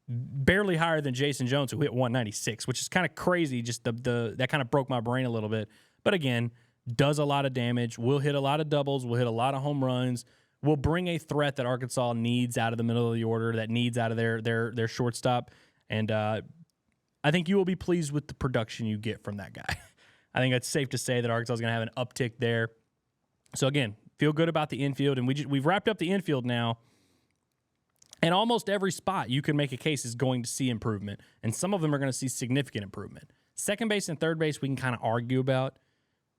barely higher than Jason Jones, who hit 196, which is kind of crazy. Just that kind of broke my brain a little bit. But again, does a lot of damage, will hit a lot of doubles, will hit a lot of home runs, will bring a threat that Arkansas needs out of the middle of the order, that needs out of their shortstop. And I think you will be pleased with the production you get from that guy. I think it's safe to say that Arkansas is going to have an uptick there. So, again, feel good about the infield. And we've wrapped up the infield now. And almost every spot you can make a case is going to see improvement. And some of them are going to see significant improvement. Second base and third base we can kind of argue about.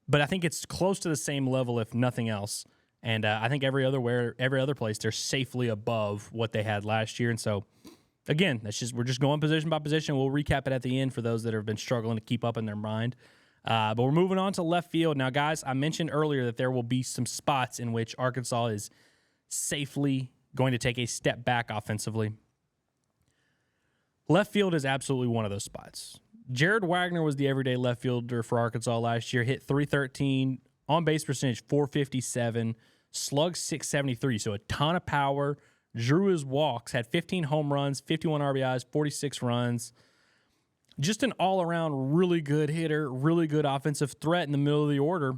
But I think it's close to the same level, if nothing else. And I think every other place they're safely above what they had last year. And so, again, we're just going position by position. We'll recap it at the end for those that have been struggling to keep up in their mind. But we're moving on to left field. Now, guys, I mentioned earlier that there will be some spots in which Arkansas is safely going to take a step back offensively. Left field is absolutely one of those spots. Jared Wagner was the everyday left fielder for Arkansas last year, hit 313, on-base percentage 457, slug 673, so a ton of power, drew his walks, had 15 home runs, 51 RBIs, 46 runs. Just an all-around really good hitter, really good offensive threat in the middle of the order.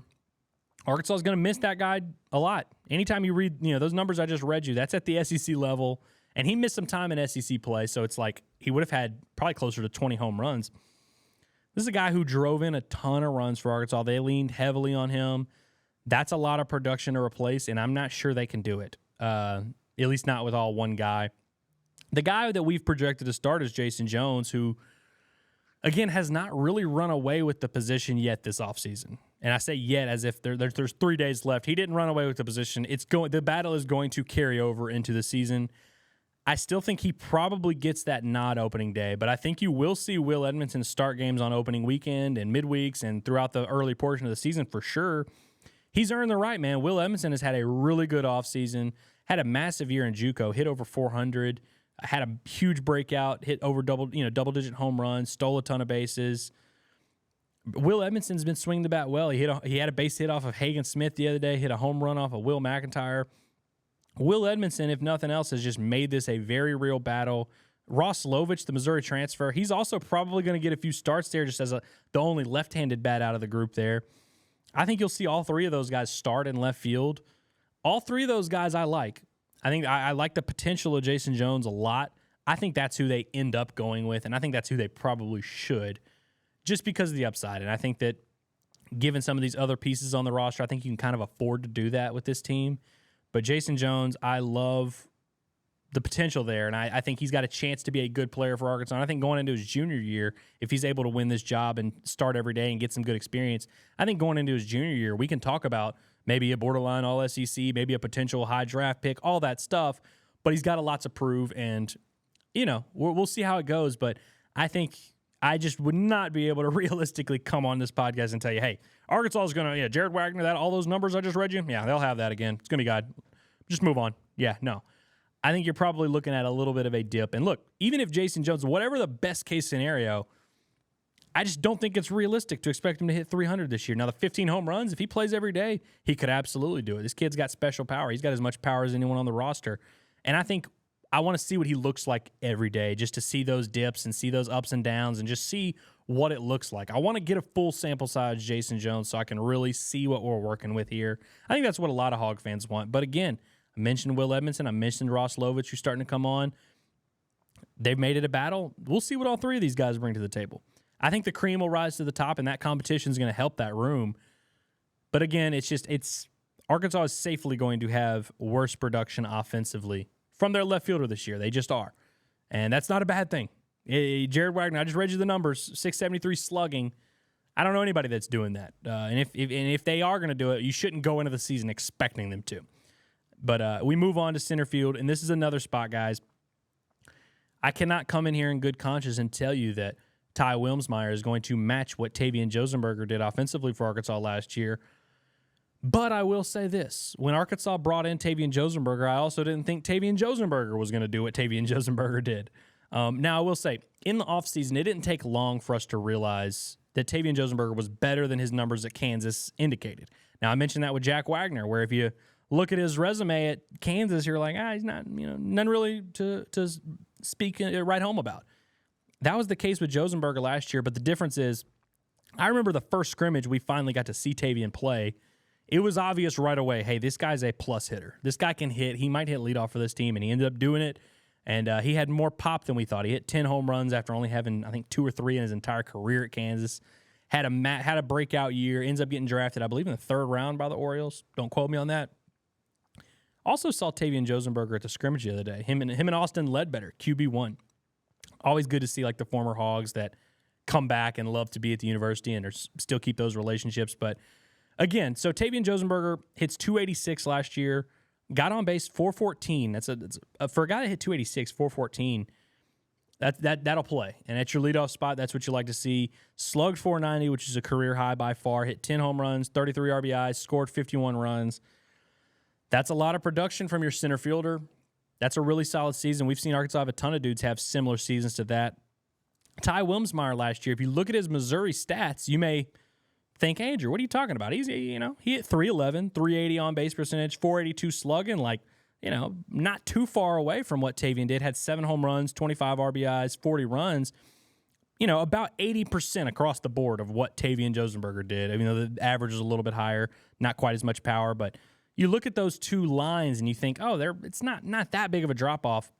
Arkansas is going to miss that guy a lot. Anytime you read, those numbers I just read you, that's at the SEC level, and he missed some time in SEC play, so it's like he would have had probably closer to 20 home runs. This is a guy who drove in a ton of runs for Arkansas. They leaned heavily on him. That's a lot of production to replace, and I'm not sure they can do it, at least not with all one guy. The guy that we've projected to start is Jason Jones, who, again, has not really run away with the position yet this offseason. And I say yet as if there's 3 days left. He didn't run away with the position. The battle is going to carry over into the season. I still think he probably gets that nod opening day, but I think you will see Will Edmondson start games on opening weekend and midweeks and throughout the early portion of the season for sure. He's earned the right, man. Will Edmondson has had a really good offseason, had a massive year in JUCO, hit over 400, had a huge breakout, hit over double-digit home runs, stole a ton of bases. Will Edmondson's been swinging the bat well. He had a base hit off of Hagen Smith the other day, hit a home run off of Will McIntyre. Will Edmondson, if nothing else, has just made this a very real battle. Ross Lovich, the Missouri transfer, he's also probably going to get a few starts there just as the only left-handed bat out of the group there. I think you'll see all three of those guys start in left field. All three of those guys I like. I think I like the potential of Jason Jones a lot. I think that's who they end up going with, and I think that's who they probably should just because of the upside. And I think that given some of these other pieces on the roster, I think you can kind of afford to do that with this team. But Jason Jones, I love the potential there, and I think he's got a chance to be a good player for Arkansas. And I think going into his junior year, if he's able to win this job and start every day and get some good experience, I think going into his junior year, we can talk about maybe a borderline All-SEC, maybe a potential high draft pick, all that stuff. But he's got a lot to prove, and, we'll see how it goes. But I think I just would not be able to realistically come on this podcast and tell you, hey, Arkansas is going to, Jared Wagner, all those numbers I just read you, they'll have that again. It's going to be good. Just move on. Yeah, no. I think you're probably looking at a little bit of a dip. And look, even if Jason Jones, whatever the best case scenario, I just don't think it's realistic to expect him to hit 300 this year. Now, the 15 home runs, if he plays every day, he could absolutely do it. This kid's got special power. He's got as much power as anyone on the roster. And I think I want to see what he looks like every day, just to see those dips and see those ups and downs and just see what it looks like. I want to get a full sample size Jason Jones so I can really see what we're working with here. I think that's what a lot of Hog fans want. But again, I mentioned Will Edmondson. I mentioned Ross Lovich, who's starting to come on. They've made it a battle. We'll see what all three of these guys bring to the table. I think the cream will rise to the top, and that competition is going to help that room. But again, it's Arkansas is safely going to have worse production offensively from their left fielder this year. They just are. And that's not a bad thing. Jared Wagner, I just read you the numbers, 673 slugging. I don't know anybody that's doing that. And if they are going to do it, you shouldn't go into the season expecting them to. But we move on to center field, and this is another spot, guys. I cannot come in here in good conscience and tell you that Ty Wilmsmeyer is going to match what Tavian Josenberger did offensively for Arkansas last year. But I will say this. When Arkansas brought in Tavian Josenberger, I also didn't think Tavian Josenberger was going to do what Tavian Josenberger did. Now, I will say, in the offseason, it didn't take long for us to realize that Tavian Josenberger was better than his numbers at Kansas indicated. Now, I mentioned that with Jack Wagner, where if you look at his resume at Kansas, you're like, he's not, none really to speak right home about. That was the case with Josenberger last year, but the difference is, I remember the first scrimmage we finally got to see Tavian play. It was obvious right away, hey, this guy's a plus hitter. This guy can hit. He might hit leadoff for this team, and he ended up doing it. And he had more pop than we thought. He hit 10 home runs after only having, I think, 2 or 3 in his entire career at Kansas. Had a breakout year. Ends up getting drafted, I believe, in the 3rd round by the Orioles. Don't quote me on that. Also saw Tavian Josenberger at the scrimmage the other day. Him and Austin Ledbetter, QB1. Always good to see like the former Hogs that come back and love to be at the university and still keep those relationships. But again, so Tavian Josenberger hits 286 last year, got on base 414. That's for a guy that hit 286, 414. That'll play. And at your leadoff spot, that's what you like to see. Slugged 490, which is a career high by far. Hit 10 home runs, 33 RBIs, scored 51 runs. That's a lot of production from your center fielder. That's a really solid season. We've seen Arkansas have a ton of dudes have similar seasons to that. Ty Wilmsmeyer last year, if you look at his Missouri stats, you may think, Andrew, what are you talking about? He hit 311, 380 on base percentage, 482 slugging, not too far away from what Tavian did. Had 7 home runs, 25 RBIs, 40 runs. About 80% across the board of what Tavian Josenberger did. The average is a little bit higher, not quite as much power, but you look at those two lines and you think, it's not that big of a drop-off.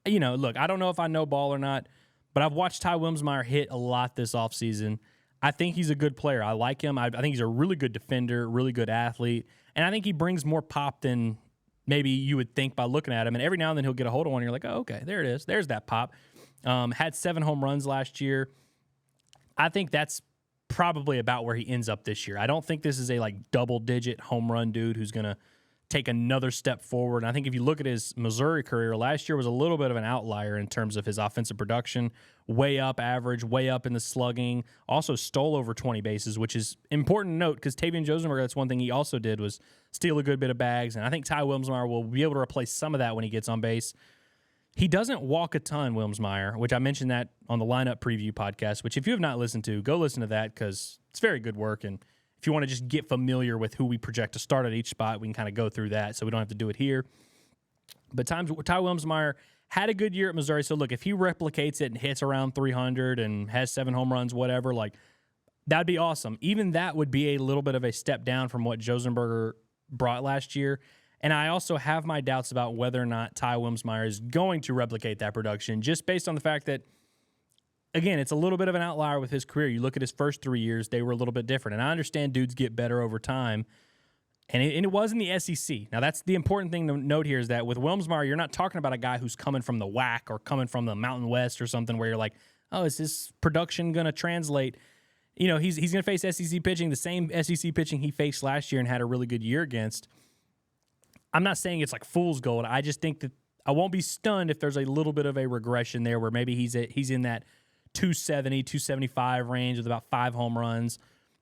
Look, I don't know if I know ball or not, but I've watched Ty Wilmsmeyer hit a lot this offseason. I think he's a good player. I like him. I think he's a really good defender, really good athlete, and I think he brings more pop than maybe you would think by looking at him. And every now and then he'll get a hold of one, and you're like, oh, okay, there it is. There's that pop. Had 7 home runs last year. I think that's probably about where he ends up this year. I don't think this is a double-digit home run dude who's going to take another step forward. And I think if you look at his Missouri career, last year was a little bit of an outlier in terms of his offensive production. Way up average, way up in the slugging. Also stole over 20 bases, which is important to note because Tavian Josenberger, that's one thing he also did was steal a good bit of bags. And I think Ty Wilmsmeyer will be able to replace some of that when he gets on base. He doesn't walk a ton, Wilmsmeyer, which I mentioned that on the lineup preview podcast, which if you have not listened to, go listen to that because it's very good work. And if you want to just get familiar with who we project to start at each spot, we can kind of go through that so we don't have to do it here. But Ty Wilmsmeyer had a good year at Missouri. So, look, if he replicates it and hits around 300 and has 7 home runs, whatever, that'd be awesome. Even that would be a little bit of a step down from what Josenberger brought last year. And I also have my doubts about whether or not Ty Wilmsmeyer is going to replicate that production just based on the fact that, again, it's a little bit of an outlier with his career. You look at his first 3 years, they were a little bit different. And I understand dudes get better over time. And it was in the SEC. Now, that's the important thing to note here is that with Wilmsmeyer, you're not talking about a guy who's coming from the WAC or coming from the Mountain West or something where you're like, oh, is this production going to translate? He's going to face SEC pitching, the same SEC pitching he faced last year and had a really good year against. I'm not saying it's like fool's gold. I just think that I won't be stunned if there's a little bit of a regression there where maybe he's in that 270, 275 range with about 5 home runs.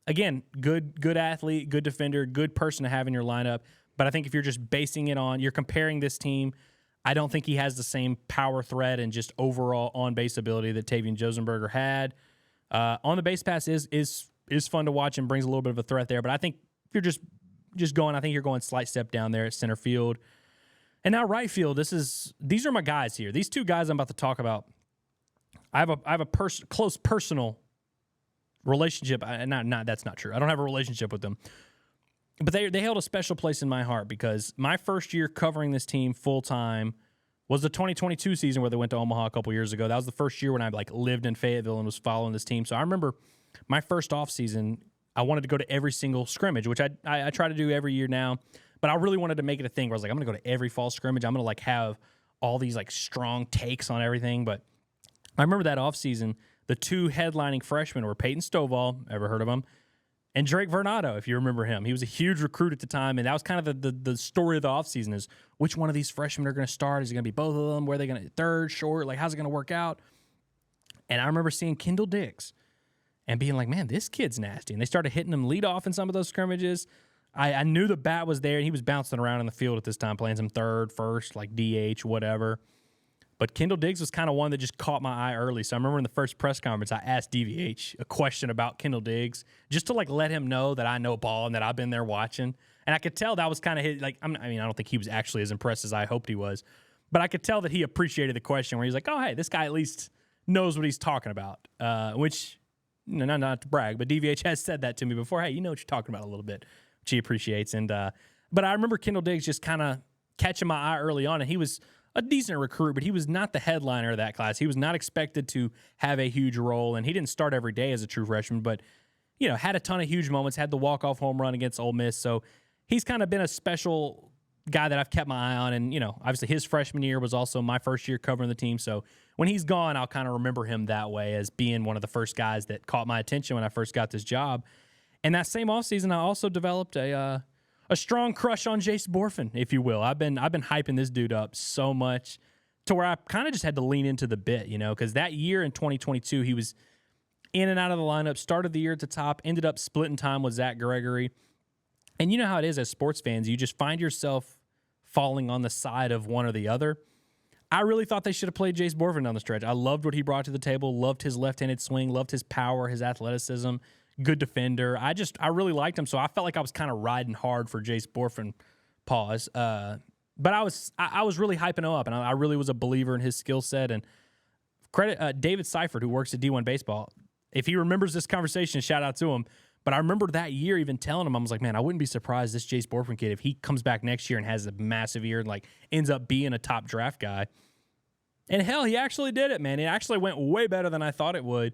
Again, good athlete, good defender, good person to have in your lineup. But I think if you're just basing it on, you're comparing this team, I don't think he has the same power threat and just overall on-base ability that Tavian Josenberger had. On the base pass is fun to watch and brings a little bit of a threat there. But I think if you're just going, I think you're going slight step down there at center field. And now right field, these are my guys here. These two guys I'm about to talk about, I have a close personal relationship. That's not true. I don't have a relationship with them. But they held a special place in my heart because my first year covering this team full time was the 2022 season where they went to Omaha a couple years ago. That was the first year when I lived in Fayetteville and was following this team. So I remember my first off season, I wanted to go to every single scrimmage, which I try to do every year now. But I really wanted to make it a thing where I was like, I'm going to go to every fall scrimmage. I'm going to have all these strong takes on everything. But I remember that off season, the two headlining freshmen were Peyton Stovall, ever heard of him, and Drake Vernado, if you remember him. He was a huge recruit at the time, and that was kind of the story of the offseason is which one of these freshmen are going to start? Is it going to be both of them? Where are they going to third, short? How's it going to work out? And I remember seeing Kendall Diggs and being like, man, this kid's nasty. And they started hitting him lead off in some of those scrimmages. I knew the bat was there, and he was bouncing around in the field at this time, playing some third, first, DH, whatever. But Kendall Diggs was kind of one that just caught my eye early. So I remember in the first press conference, I asked DVH a question about Kendall Diggs just to let him know that I know ball and that I've been there watching. And I could tell that was kind of his, I don't think he was actually as impressed as I hoped he was. But I could tell that he appreciated the question where he's like, oh, hey, this guy at least knows what he's talking about. Which, not to brag, but DVH has said that to me before. Hey, you know what you're talking about a little bit, which he appreciates. And but I remember Kendall Diggs just kind of catching my eye early on, and he was a decent recruit, but he was not the headliner of that class. He was not expected to have a huge role, and he didn't start every day as a true freshman, but, had a ton of huge moments, had the walk-off home run against Ole Miss. So he's kind of been a special guy that I've kept my eye on, and, obviously his freshman year was also my first year covering the team. So when he's gone, I'll kind of remember him that way as being one of the first guys that caught my attention when I first got this job. And that same offseason, I also developed a strong crush on Jace Borfin, if you will. I've been hyping this dude up so much to where I kind of just had to lean into the bit, because that year in 2022, he was in and out of the lineup, started the year at the top, ended up splitting time with Zach Gregory. And you know how it is as sports fans, you just find yourself falling on the side of one or the other. I really thought they should have played Jace Borfin down the stretch. I loved what he brought to the table, loved his left-handed swing, loved his power, his athleticism. Good defender. I really liked him, so I felt like I was kind of riding hard for Jace Borfin. Pause. But I was really hyping him up, and I really was a believer in his skill set. And credit David Seifert, who works at D1 Baseball. If he remembers this conversation, shout out to him. But I remember that year even telling him, I was like, man, I wouldn't be surprised this Jace Borfin kid if he comes back next year and has a massive year and ends up being a top draft guy. And hell, he actually did it, man. It actually went way better than I thought it would.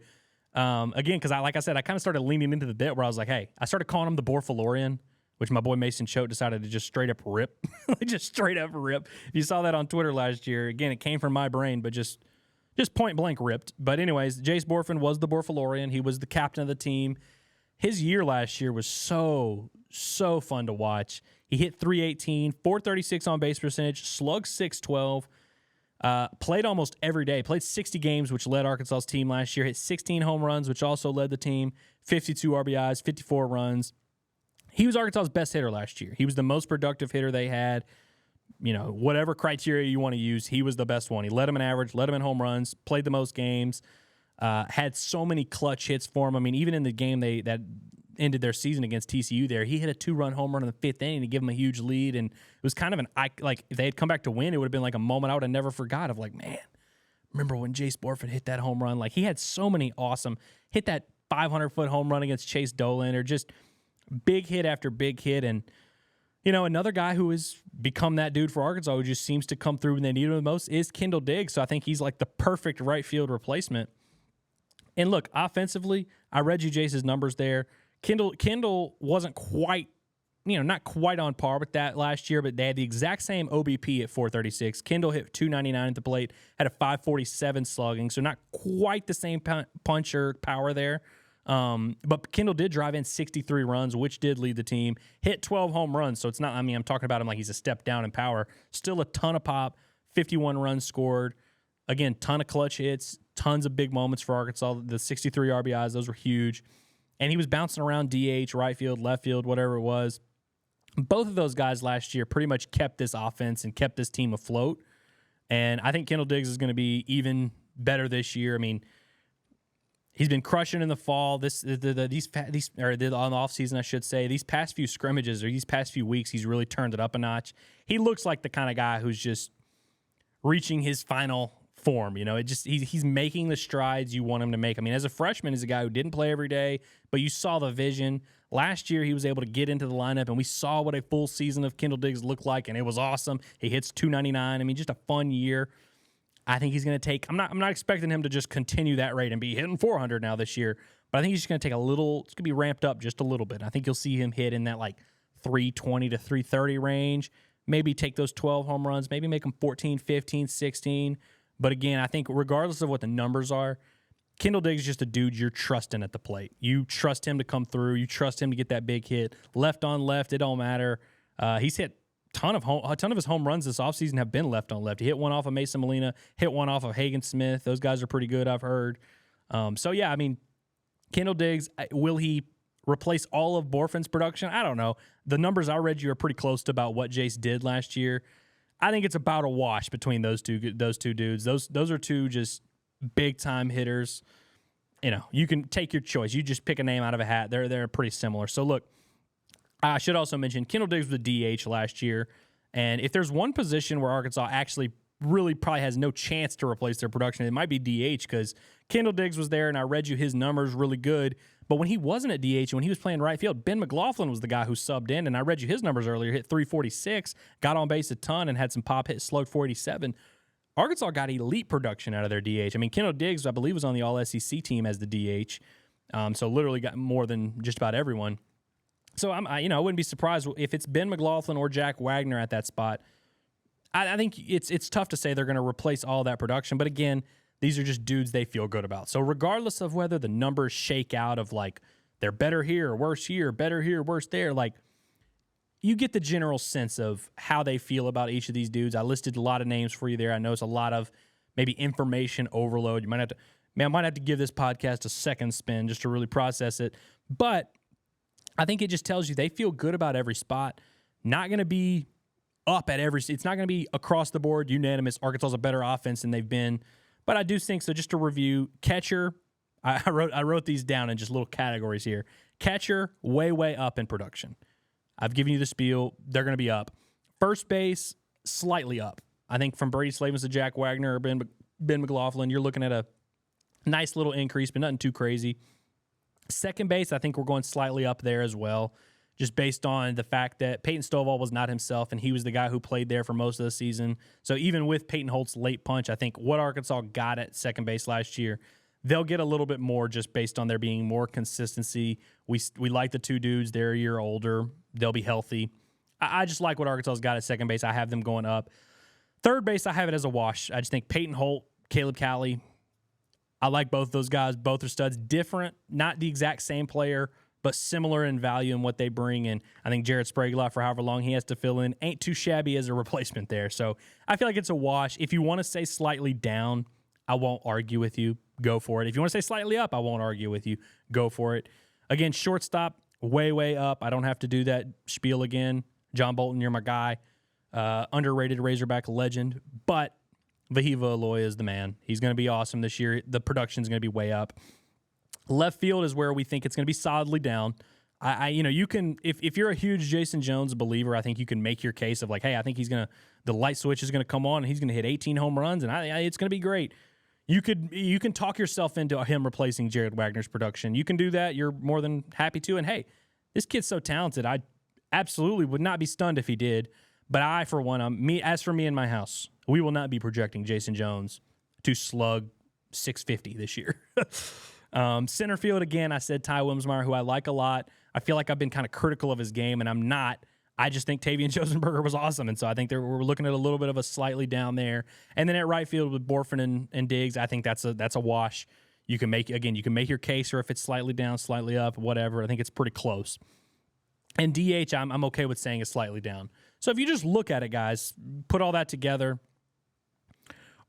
Again, because like I said, I kind of started leaning into the bit where I was like, hey, I started calling him the Borfalorian, which my boy Mason Choate decided to just straight up rip. Just straight up rip. If you saw that on Twitter last year, again, it came from my brain, but just point blank ripped. But anyways, Jace Borfin was the Borfalorian. He was the captain of the team. His year last year was so fun to watch. He hit .318, .436 on base percentage, slugged .612. Played almost every day. Played 60 games, which led Arkansas's team last year. Hit 16 home runs, which also led the team. 52 RBIs, 54 runs. He was Arkansas's best hitter last year. He was the most productive hitter they had. Whatever criteria you want to use, he was the best one. He led them in average, led them in home runs, played the most games, had so many clutch hits for him. I mean, even in the game that ended their season against TCU there, he hit a 2-run home run in the fifth inning to give them a huge lead, and it was kind of if they had come back to win, it would have been a moment I would have never forgot of man, remember when Jace Borfin hit that home run? He had so many awesome, hit that 500-foot home run against Chase Dolan, or just big hit after big hit. And another guy who has become that dude for Arkansas who just seems to come through when they need him the most is Kendall Diggs. So I think he's the perfect right field replacement. And look, offensively, I read you Jace's numbers there. Kendall wasn't quite, not quite on par with that last year, but they had the exact same OBP at .436. Kendall hit .299 at the plate, had a .547 slugging, so not quite the same punch or power there. But Kendall did drive in 63 runs, which did lead the team. Hit 12 home runs, so it's not, I'm talking about him like he's a step down in power. Still a ton of pop, 51 runs scored. Again, ton of clutch hits, tons of big moments for Arkansas. The 63 RBIs, those were huge. And he was bouncing around DH, right field, left field, whatever it was. Both of those guys last year pretty much kept this offense and kept this team afloat. And I think Kendall Diggs is going to be even better this year. He's been crushing in the fall. On the offseason, I should say. These past few scrimmages or these past few weeks, he's really turned it up a notch. He looks like the kind of guy who's just reaching his final form. He's making the strides you want him to make. I mean, as a freshman, he's a guy who didn't play every day, but you saw the vision. Last year, he was able to get into the lineup, and we saw what a full season of Kendall Diggs looked like, and it was awesome. He hits 299. I mean, just a fun year. I think he's going to take. I'm not expecting him to just continue that rate and be hitting 400 now this year, but I think he's just going to take a little. It's going to be ramped up just a little bit. I think you'll see him hit in that like 320 to 330 range. Maybe take those 12 home runs. Maybe make them 14, 15, 16. But again, I think regardless of what the numbers are, Kendall Diggs is just a dude you're trusting at the plate. You trust him to come through. You trust him to get that big hit. Left on left, it don't matter. He's hit a ton of his home runs this offseason have been left on left. He hit one off of Mason Molina, hit one off of Hagen Smith. Those guys are pretty good, I've heard. So, yeah, I mean, Kendall Diggs, will he replace all of Borfin's production? I don't know. The numbers I read you are pretty close to about what Jace did last year. I think it's about a wash between those two dudes. Those are two just big-time hitters. You can take your choice. You just pick a name out of a hat. They're pretty similar. So, look, I should also mention Kendall Diggs was the DH last year, and if there's one position where Arkansas actually really probably has no chance to replace their production, it might be DH because Kendall Diggs was there, and I read you his numbers really good. But when he wasn't at DH, when he was playing right field, Ben McLaughlin was the guy who subbed in, and I read you his numbers earlier, hit 346, got on base a ton, and had some pop hits, slugged 487. Arkansas got elite production out of their DH. I mean, Kendall Diggs, I believe, was on the All-SEC team as the DH, so literally got more than just about everyone. So I wouldn't be surprised if it's Ben McLaughlin or Jack Wagner at that spot. I think it's tough to say they're going to replace all that production, but again, these are just dudes they feel good about. So regardless of whether the numbers shake out of like they're better here or worse here, better here, worse there, like you get the general sense of how they feel about each of these dudes. I listed a lot of names for you there. I know it's a lot of maybe information overload. I might have to give this podcast a second spin just to really process it, but I think it just tells you they feel good about every spot. Not going to be up at every. It's not going to be across the board unanimous. Arkansas is a better offense than they've been, but I do think so. Just to review, catcher, I wrote these down in just little categories here. Catcher, way up in production. I've given you the spiel. They're going to be up. First base, slightly up. I think from Brady Slavens to Jack Wagner or Ben McLaughlin, you're looking at a nice little increase, but nothing too crazy. Second base, I think we're going slightly up there as well, just based on the fact that Peyton Stovall was not himself, and he was the guy who played there for most of the season. So even with Peyton Holt's late punch, I think what Arkansas got at second base last year, they'll get a little bit more just based on there being more consistency. We like the two dudes. They're a year older. They'll be healthy. I just like what Arkansas's got at second base. I have them going up. Third base, I have it as a wash. I just think Peyton Holt, Caleb Cali, I like both those guys. Both are studs. Different, not the exact same player, but similar in value in what they bring. And I think Jared Sprague, for however long he has to fill in, ain't too shabby as a replacement there. So I feel like it's a wash. If you want to say slightly down, I won't argue with you. Go for it. If you want to say slightly up, I won't argue with you. Go for it. Again, shortstop, way up. I don't have to do that spiel again. John Bolton, you're my guy. Underrated Razorback legend. But Vahiva Aloy is the man. He's going to be awesome this year. The production's going to be way up. Left field is where we think it's going to be solidly down. You can, if you're a huge Jason Jones believer, I think you can make your case of like, hey, I think the light switch is going to come on and he's going to hit 18 home runs and it's going to be great. You can talk yourself into him replacing Jared Wagner's production. You can do that. You're more than happy to. And hey, this kid's so talented. I absolutely would not be stunned if he did. But I, for one, as for me in my house, we will not be projecting Jason Jones to slug 650 this year. Center field, again, I said Ty Wilmsmeyer, who I like a lot. I feel like I've been kind of critical of his game, and I'm not. I just think Tavian Josenberger was awesome, and so I think we're looking at a little bit of a slightly down there. And then at right field with Borfin and Diggs, I think that's a wash. You can make your case, or if it's slightly down, slightly up, whatever. I think it's pretty close. And DH, I'm okay with saying it's slightly down. So if you just look at it, guys, put all that together,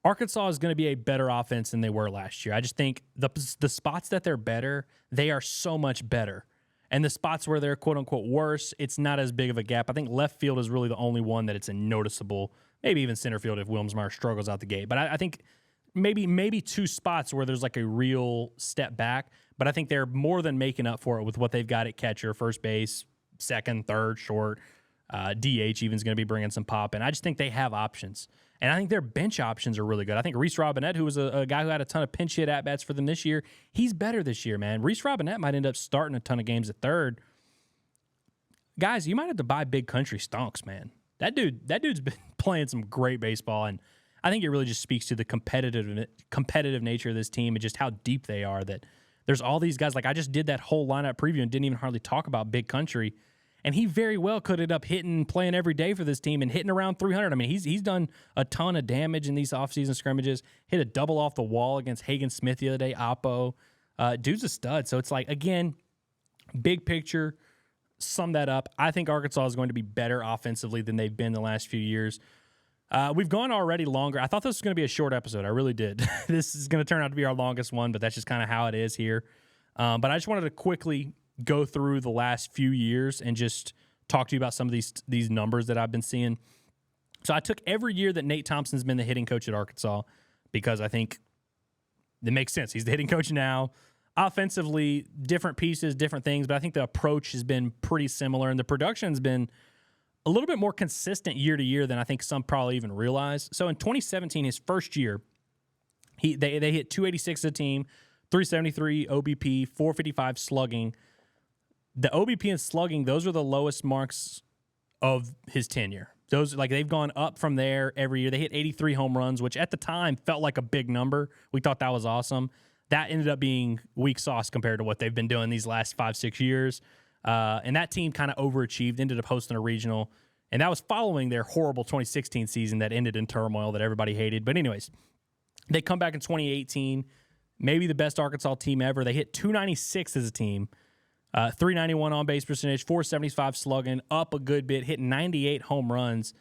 Arkansas is going to be a better offense than they were last year. I just think the spots that they're better, they are so much better. And the spots where they're quote-unquote worse, it's not as big of a gap. I think left field is really the only one that it's a noticeable, maybe even center field if Wilmsmeyer struggles out the gate. But I think maybe two spots where there's like a real step back, but I think they're more than making up for it with what they've got at catcher, first base, second, third, short. DH even's going to be bringing some pop, and I just think they have options. And I think their bench options are really good. I think Reese Robinette, who was a guy who had a ton of pinch hit at-bats for them this year, he's better this year, man. Reese Robinette might end up starting a ton of games at third. Guys, you might have to buy Big Country Stonks, man. That dude's been playing some great baseball, and I think it really just speaks to the competitive nature of this team and just how deep they are, that there's all these guys. Like, I just did that whole lineup preview and didn't even hardly talk about Big Country, and he very well could end up playing every day for this team and hitting around 300. I mean, he's done a ton of damage in these offseason scrimmages. Hit a double off the wall against Hagen Smith the other day, Oppo. Dude's a stud. So it's like, again, big picture, sum that up. I think Arkansas is going to be better offensively than they've been the last few years. We've gone already longer. I thought this was going to be a short episode. I really did. This is going to turn out to be our longest one, but that's just kind of how it is here. But I just wanted to quickly go through the last few years and just talk to you about some of these numbers that I've been seeing. So I took every year that Nate Thompson's been the hitting coach at Arkansas because I think it makes sense. He's the hitting coach now. Offensively, different pieces, different things, but I think the approach has been pretty similar, and the production's been a little bit more consistent year to year than I think some probably even realize. So in 2017, his first year, they hit 286 as a team, 373 OBP, 455 slugging. The OBP and slugging, those are the lowest marks of his tenure. Those, like, they've gone up from there every year. They hit 83 home runs, which at the time felt like a big number. We thought that was awesome. That ended up being weak sauce compared to what they've been doing these last 5-6 years. And that team kind of overachieved, ended up hosting a regional. And that was following their horrible 2016 season that ended in turmoil that everybody hated. But anyways, they come back in 2018, maybe the best Arkansas team ever. They hit 296 as a team. 391 on-base percentage, 475 slugging, up a good bit, hit 98 home runs.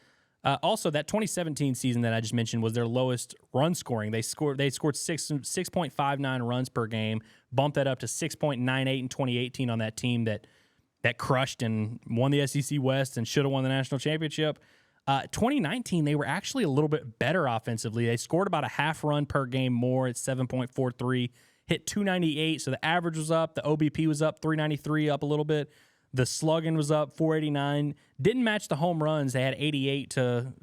Also, that 2017 season that I just mentioned was their lowest run scoring. They scored 6.59 runs per game, bumped that up to 6.98 in 2018 on that team that crushed and won the SEC West and should have won the national championship. 2019, they were actually a little bit better offensively. They scored about a half run per game more at 7.43. Hit 298, so the average was up. The OBP was up 393, up a little bit. The slugging was up 489. Didn't match the home runs. They had 88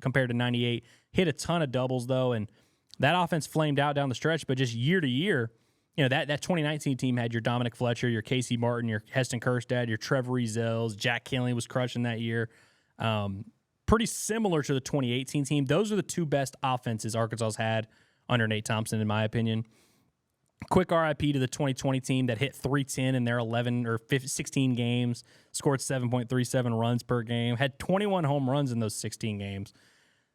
compared to 98. Hit a ton of doubles, though, and that offense flamed out down the stretch. But just year to year, you know, that 2019 team had your Dominic Fletcher, your Casey Martin, your Heston Kjerstad, your Trevor Ezels. Jack Kinley was crushing that year. Pretty similar to the 2018 team. Those are the two best offenses Arkansas's had under Nate Thompson, in my opinion. Quick RIP to the 2020 team that hit 310 in their 11 or 16 games, scored 7.37 runs per game, had 21 home runs in those 16 games.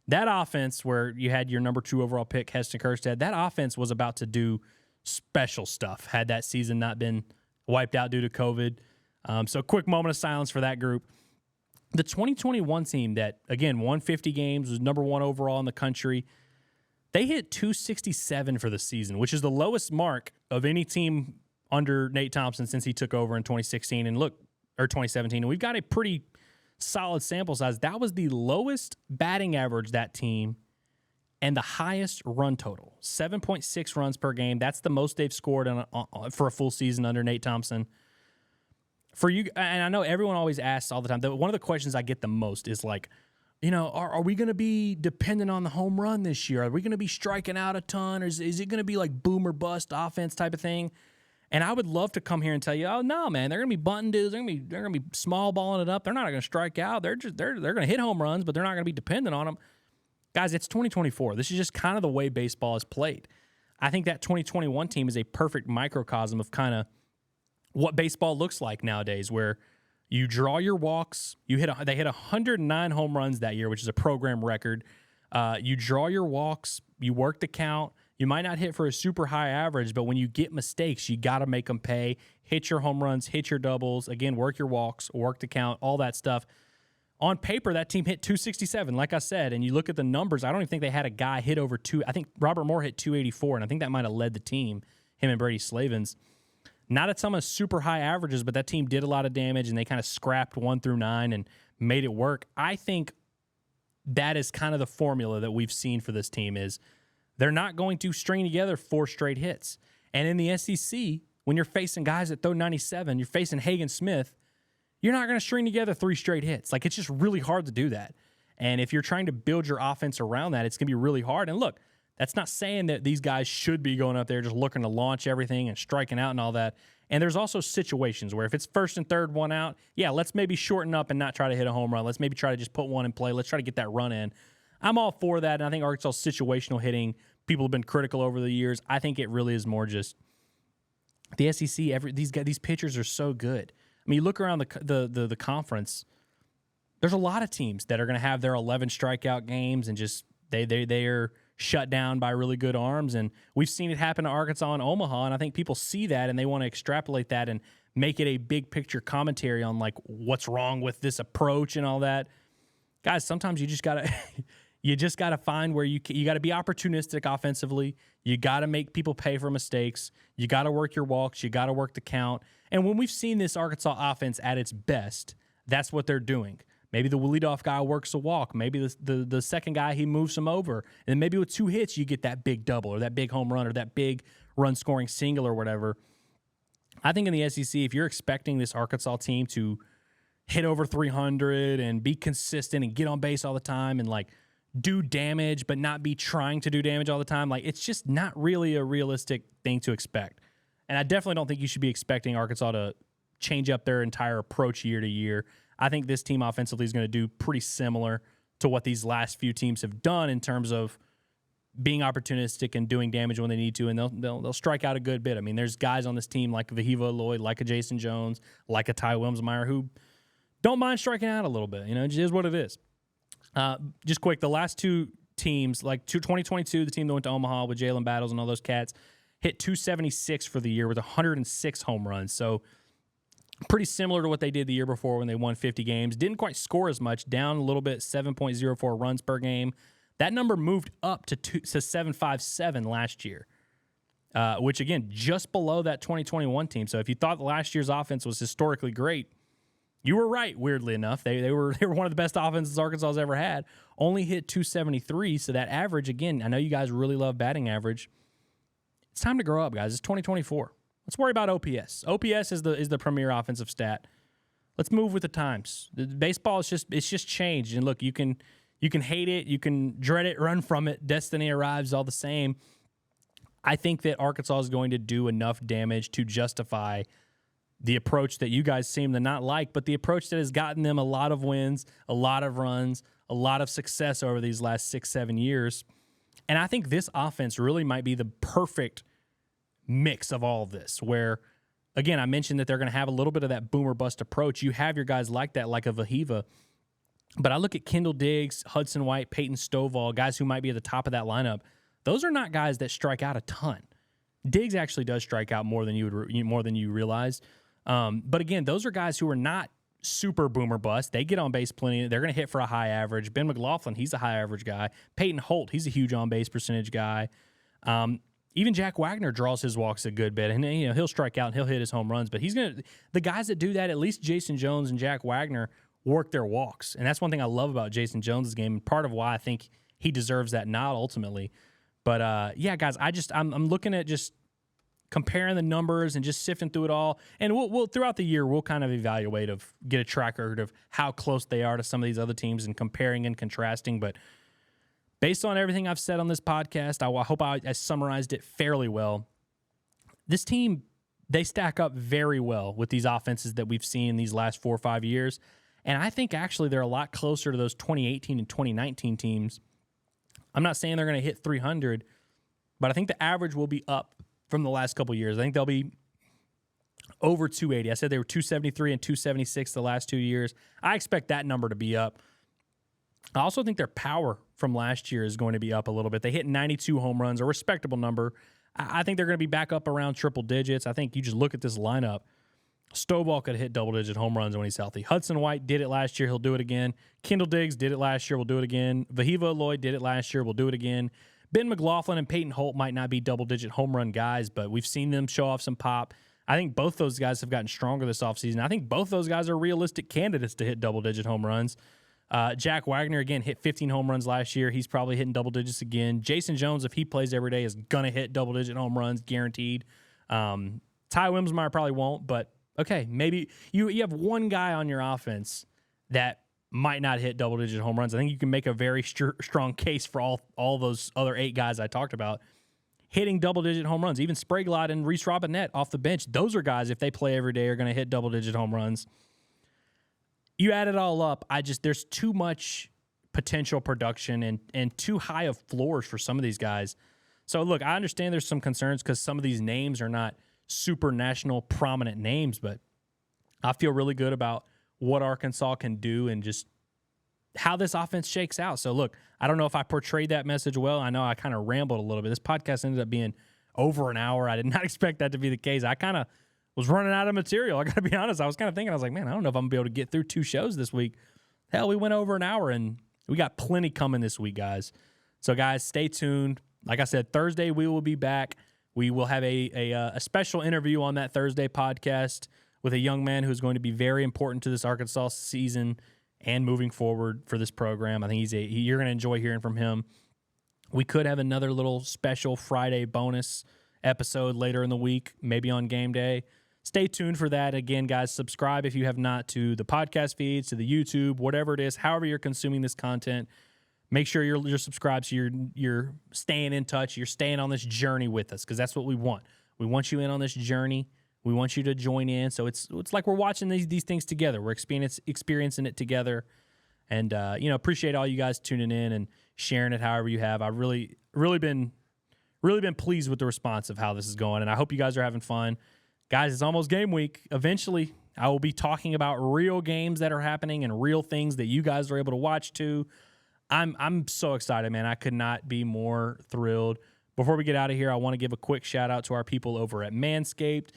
That offense, where you had your number 2 overall pick, Heston Kjerstad, that offense was about to do special stuff had that season not been wiped out due to COVID. So quick moment of silence for that group. The 2021 team that, again, won 50 games, was number 1 overall in the country, they hit 267 for the season, which is the lowest mark of any team under Nate Thompson since he took over in 2016 or 2017. And we've got a pretty solid sample size. That was the lowest batting average that team and the highest run total, 7.6 runs per game. That's the most they've scored for a full season under Nate Thompson. For you, and I know everyone always asks all the time, one of the questions I get the most is like, you know, are we going to be dependent on the home run this year? Are we going to be striking out a ton? Or is it going to be like boom or bust offense type of thing? And I would love to come here and tell you, oh, no, man, they're going to be bunting dudes. They're going to be small balling it up. They're not going to strike out. They're going to hit home runs, but they're not going to be dependent on them. Guys, it's 2024. This is just kind of the way baseball is played. I think that 2021 team is a perfect microcosm of kind of what baseball looks like nowadays, where you draw your walks. They hit 109 home runs that year, which is a program record. You draw your walks. You work the count. You might not hit for a super high average, but when you get mistakes, you got to make them pay. Hit your home runs, hit your doubles. Again, work your walks, work the count, all that stuff. On paper, that team hit 267, like I said, and you look at the numbers, I don't even think they had a guy hit over I think Robert Moore hit 284, and I think that might have led the team, him and Brady Slavens. Not at some of super high averages, but that team did a lot of damage, and they kind of scrapped 1 through 9 and made it work. I think that is kind of the formula that we've seen for this team is They're not going to string together 4 straight hits. And in the SEC, when you're facing guys that throw 97, you're facing Hagen Smith, you're not going to string together 3 straight hits. Like, it's just really hard to do that. And if you're trying to build your offense around that, it's going to be really hard. And look, that's not saying that these guys should be going up there just looking to launch everything and striking out and all that. And there's also situations where if it's first and third, one out, yeah, let's maybe shorten up and not try to hit a home run. Let's maybe try to just put one in play. Let's try to get that run in. I'm all for that, and I think Arkansas' situational hitting, people have been critical over the years. I think it really is more just the SEC. These pitchers are so good. I mean, you look around the conference, there's a lot of teams that are going to have their 11 strikeout games and just they are shut down by really good arms, and we've seen it happen to Arkansas and Omaha, and I think people see that and they want to extrapolate that and make it a big picture commentary on like what's wrong with this approach and all that. Guys, sometimes you just gotta you just gotta find where you gotta be opportunistic offensively. You gotta make people pay for mistakes. You gotta work your walks. You gotta work the count. And when we've seen this Arkansas offense at its best, that's what they're doing. Maybe the leadoff guy works a walk. Maybe the second guy, he moves him over. And then maybe with 2 hits, you get that big double or that big home run or that big run-scoring single or whatever. I think in the SEC, if you're expecting this Arkansas team to hit over 300 and be consistent and get on base all the time and, like, do damage but not be trying to do damage all the time, like, it's just not really a realistic thing to expect. And I definitely don't think you should be expecting Arkansas to change up their entire approach year to year. I think this team offensively is going to do pretty similar to what these last few teams have done in terms of being opportunistic and doing damage when they need to, and they'll strike out a good bit. I mean, there's guys on this team like Vahiva Lloyd, like a Jason Jones, like a Ty Wilmsmeyer who don't mind striking out a little bit. You know, it just is what it is. Just quick, the last 2 teams, like 2022, the team that went to Omaha with Jalen Battles and all those cats, hit 276 for the year with 106 home runs. So pretty similar to what they did the year before when they won 50 games. Didn't quite score as much, down a little bit, 7.04 runs per game. That number moved up to 7.57 last year, which, again, just below that 2021 team. So if you thought last year's offense was historically great, you were right, weirdly enough. They were one of the best offenses Arkansas has ever had. Only hit 273, so that average, again, I know you guys really love batting average. It's time to grow up, guys. It's 2024. Let's worry about OPS. OPS is the premier offensive stat. Let's move with the times. The baseball is just changed. And look, you can hate it, you can dread it, run from it. Destiny arrives all the same. I think that Arkansas is going to do enough damage to justify the approach that you guys seem to not like, but the approach that has gotten them a lot of wins, a lot of runs, a lot of success over these last 6-7 years. And I think this offense really might be the perfect mix of all of this, where, again, I mentioned that they're going to have a little bit of that boomer bust approach. You have your guys like that, like a Vahiva. But I look at Kendall Diggs, Hudson White, Peyton Stovall, guys who might be at the top of that lineup. Those are not guys that strike out a ton. Diggs actually does strike out more than you realize. But again, those are guys who are not super boomer bust. They get on base plenty. They're going to hit for a high average. Ben McLaughlin, he's a high average guy. Peyton Holt, he's a huge on base percentage guy. Even Jack Wagner draws his walks a good bit, and he'll strike out and he'll hit his home runs. But the guys that do that, at least Jason Jones and Jack Wagner, work their walks, and that's one thing I love about Jason Jones' game, and part of why I think he deserves that nod ultimately. But yeah, guys, I'm looking at just comparing the numbers and just sifting through it all, and we'll throughout the year we'll kind of evaluate, get a track record of how close they are to some of these other teams and comparing and contrasting. But based on everything I've said on this podcast, I hope I summarized it fairly well. This team, they stack up very well with these offenses that we've seen these last 4 or 5 years. And I think actually they're a lot closer to those 2018 and 2019 teams. I'm not saying they're going to hit 300, but I think the average will be up from the last couple of years. I think they'll be over 280. I said they were 273 and 276 the last 2 years. I expect that number to be up. I also think their power from last year is going to be up a little bit. They hit 92 home runs, a respectable number. I think they're going to be back up around triple digits. I think you just look at this lineup. Stovall could hit double-digit home runs when he's healthy. Hudson White did it last year. He'll do it again. Kendall Diggs did it last year. We'll do it again. Vahiva Lloyd did it last year. We'll do it again. Ben McLaughlin and Peyton Holt might not be double-digit home run guys, but we've seen them show off some pop. I think both those guys have gotten stronger this offseason. I think both those guys are realistic candidates to hit double-digit home runs. Jack Wagner, again, hit 15 home runs last year. He's probably hitting double digits again. Jason Jones, if he plays every day, is going to hit double-digit home runs, guaranteed. Ty Wimsmeyer probably won't, but okay, maybe you have one guy on your offense that might not hit double-digit home runs. I think you can make a very strong case for all those other 8 guys I talked about hitting double-digit home runs. Even Spraglott and Reese Robinette off the bench, those are guys, if they play every day, are going to hit double-digit home runs. You add it all up, there's too much potential production and too high of floors for some of these guys. So, look, I understand there's some concerns because some of these names are not super national prominent names, but I feel really good about what Arkansas can do and just how this offense shakes out. So, look, I don't know if I portrayed that message well. I know I kind of rambled a little bit. This podcast ended up being over an hour. I did not expect that to be the case. I kind of was running out of material. I got to be honest. I was kind of thinking, I was like, man, I don't know if I'm going to be able to get through 2 shows this week. Hell, we went over an hour, and we got plenty coming this week, guys. So, guys, stay tuned. Like I said, Thursday we will be back. We will have a special interview on that Thursday podcast with a young man who's going to be very important to this Arkansas season and moving forward for this program. I think you're going to enjoy hearing from him. We could have another little special Friday bonus episode later in the week, maybe on game day. Stay tuned for that. Again, guys, subscribe if you have not to the podcast feeds, to the YouTube, whatever it is, however you're consuming this content. Make sure you're subscribed so you're staying in touch. You're staying on this journey with us because that's what we want. We want you in on this journey. We want you to join in. So it's like we're watching these things together. We're experiencing it together. And, appreciate all you guys tuning in and sharing it however you have. I've really been pleased with the response of how this is going. And I hope you guys are having fun. Guys, it's almost game week. Eventually, I will be talking about real games that are happening and real things that you guys are able to watch too. I'm so excited, man. I could not be more thrilled. Before we get out of here, I want to give a quick shout out to our people over at Manscaped.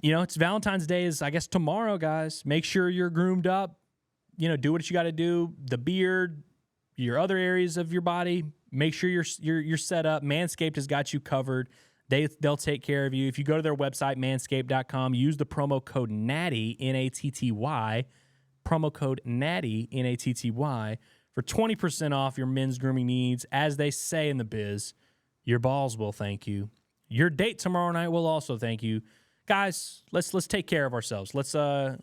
It's Valentine's Day is, I guess, tomorrow, guys. Make sure you're groomed up. Do what you got to do. The beard, your other areas of your body, make sure you're set up. Manscaped has got you covered. They'll take care of you. If you go to their website, manscaped.com, use the promo code Natty, N-A-T-T-Y, promo code Natty, N-A-T-T-Y, for 20% off your men's grooming needs. As they say in the biz, your balls will thank you. Your date tomorrow night will also thank you. Guys, let's take care of ourselves. Let's go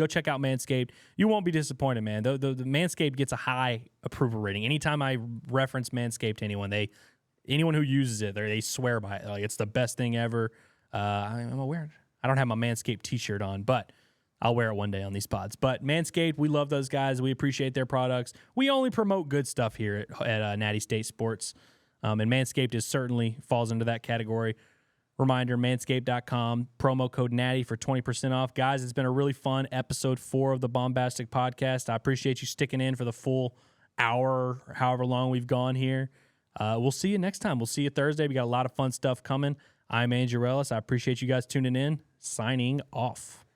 check out Manscaped. You won't be disappointed, man. The Manscaped gets a high approval rating. Anytime I reference Manscaped to anyone who uses it, they swear by it. Like, it's the best thing ever. I'm aware. I don't have my Manscaped t-shirt on, but I'll wear it one day on these pods. But Manscaped, we love those guys. We appreciate their products. We only promote good stuff here at Natty State Sports. And Manscaped certainly falls into that category. Reminder, manscaped.com, promo code Natty for 20% off. Guys, it's been a really fun episode 4 of the Baumbastic Podcast. I appreciate you sticking in for the full hour, however long we've gone here. We'll see you next time. We'll see you Thursday. We got a lot of fun stuff coming. I'm Andrew Ellis. I appreciate you guys tuning in. Signing off.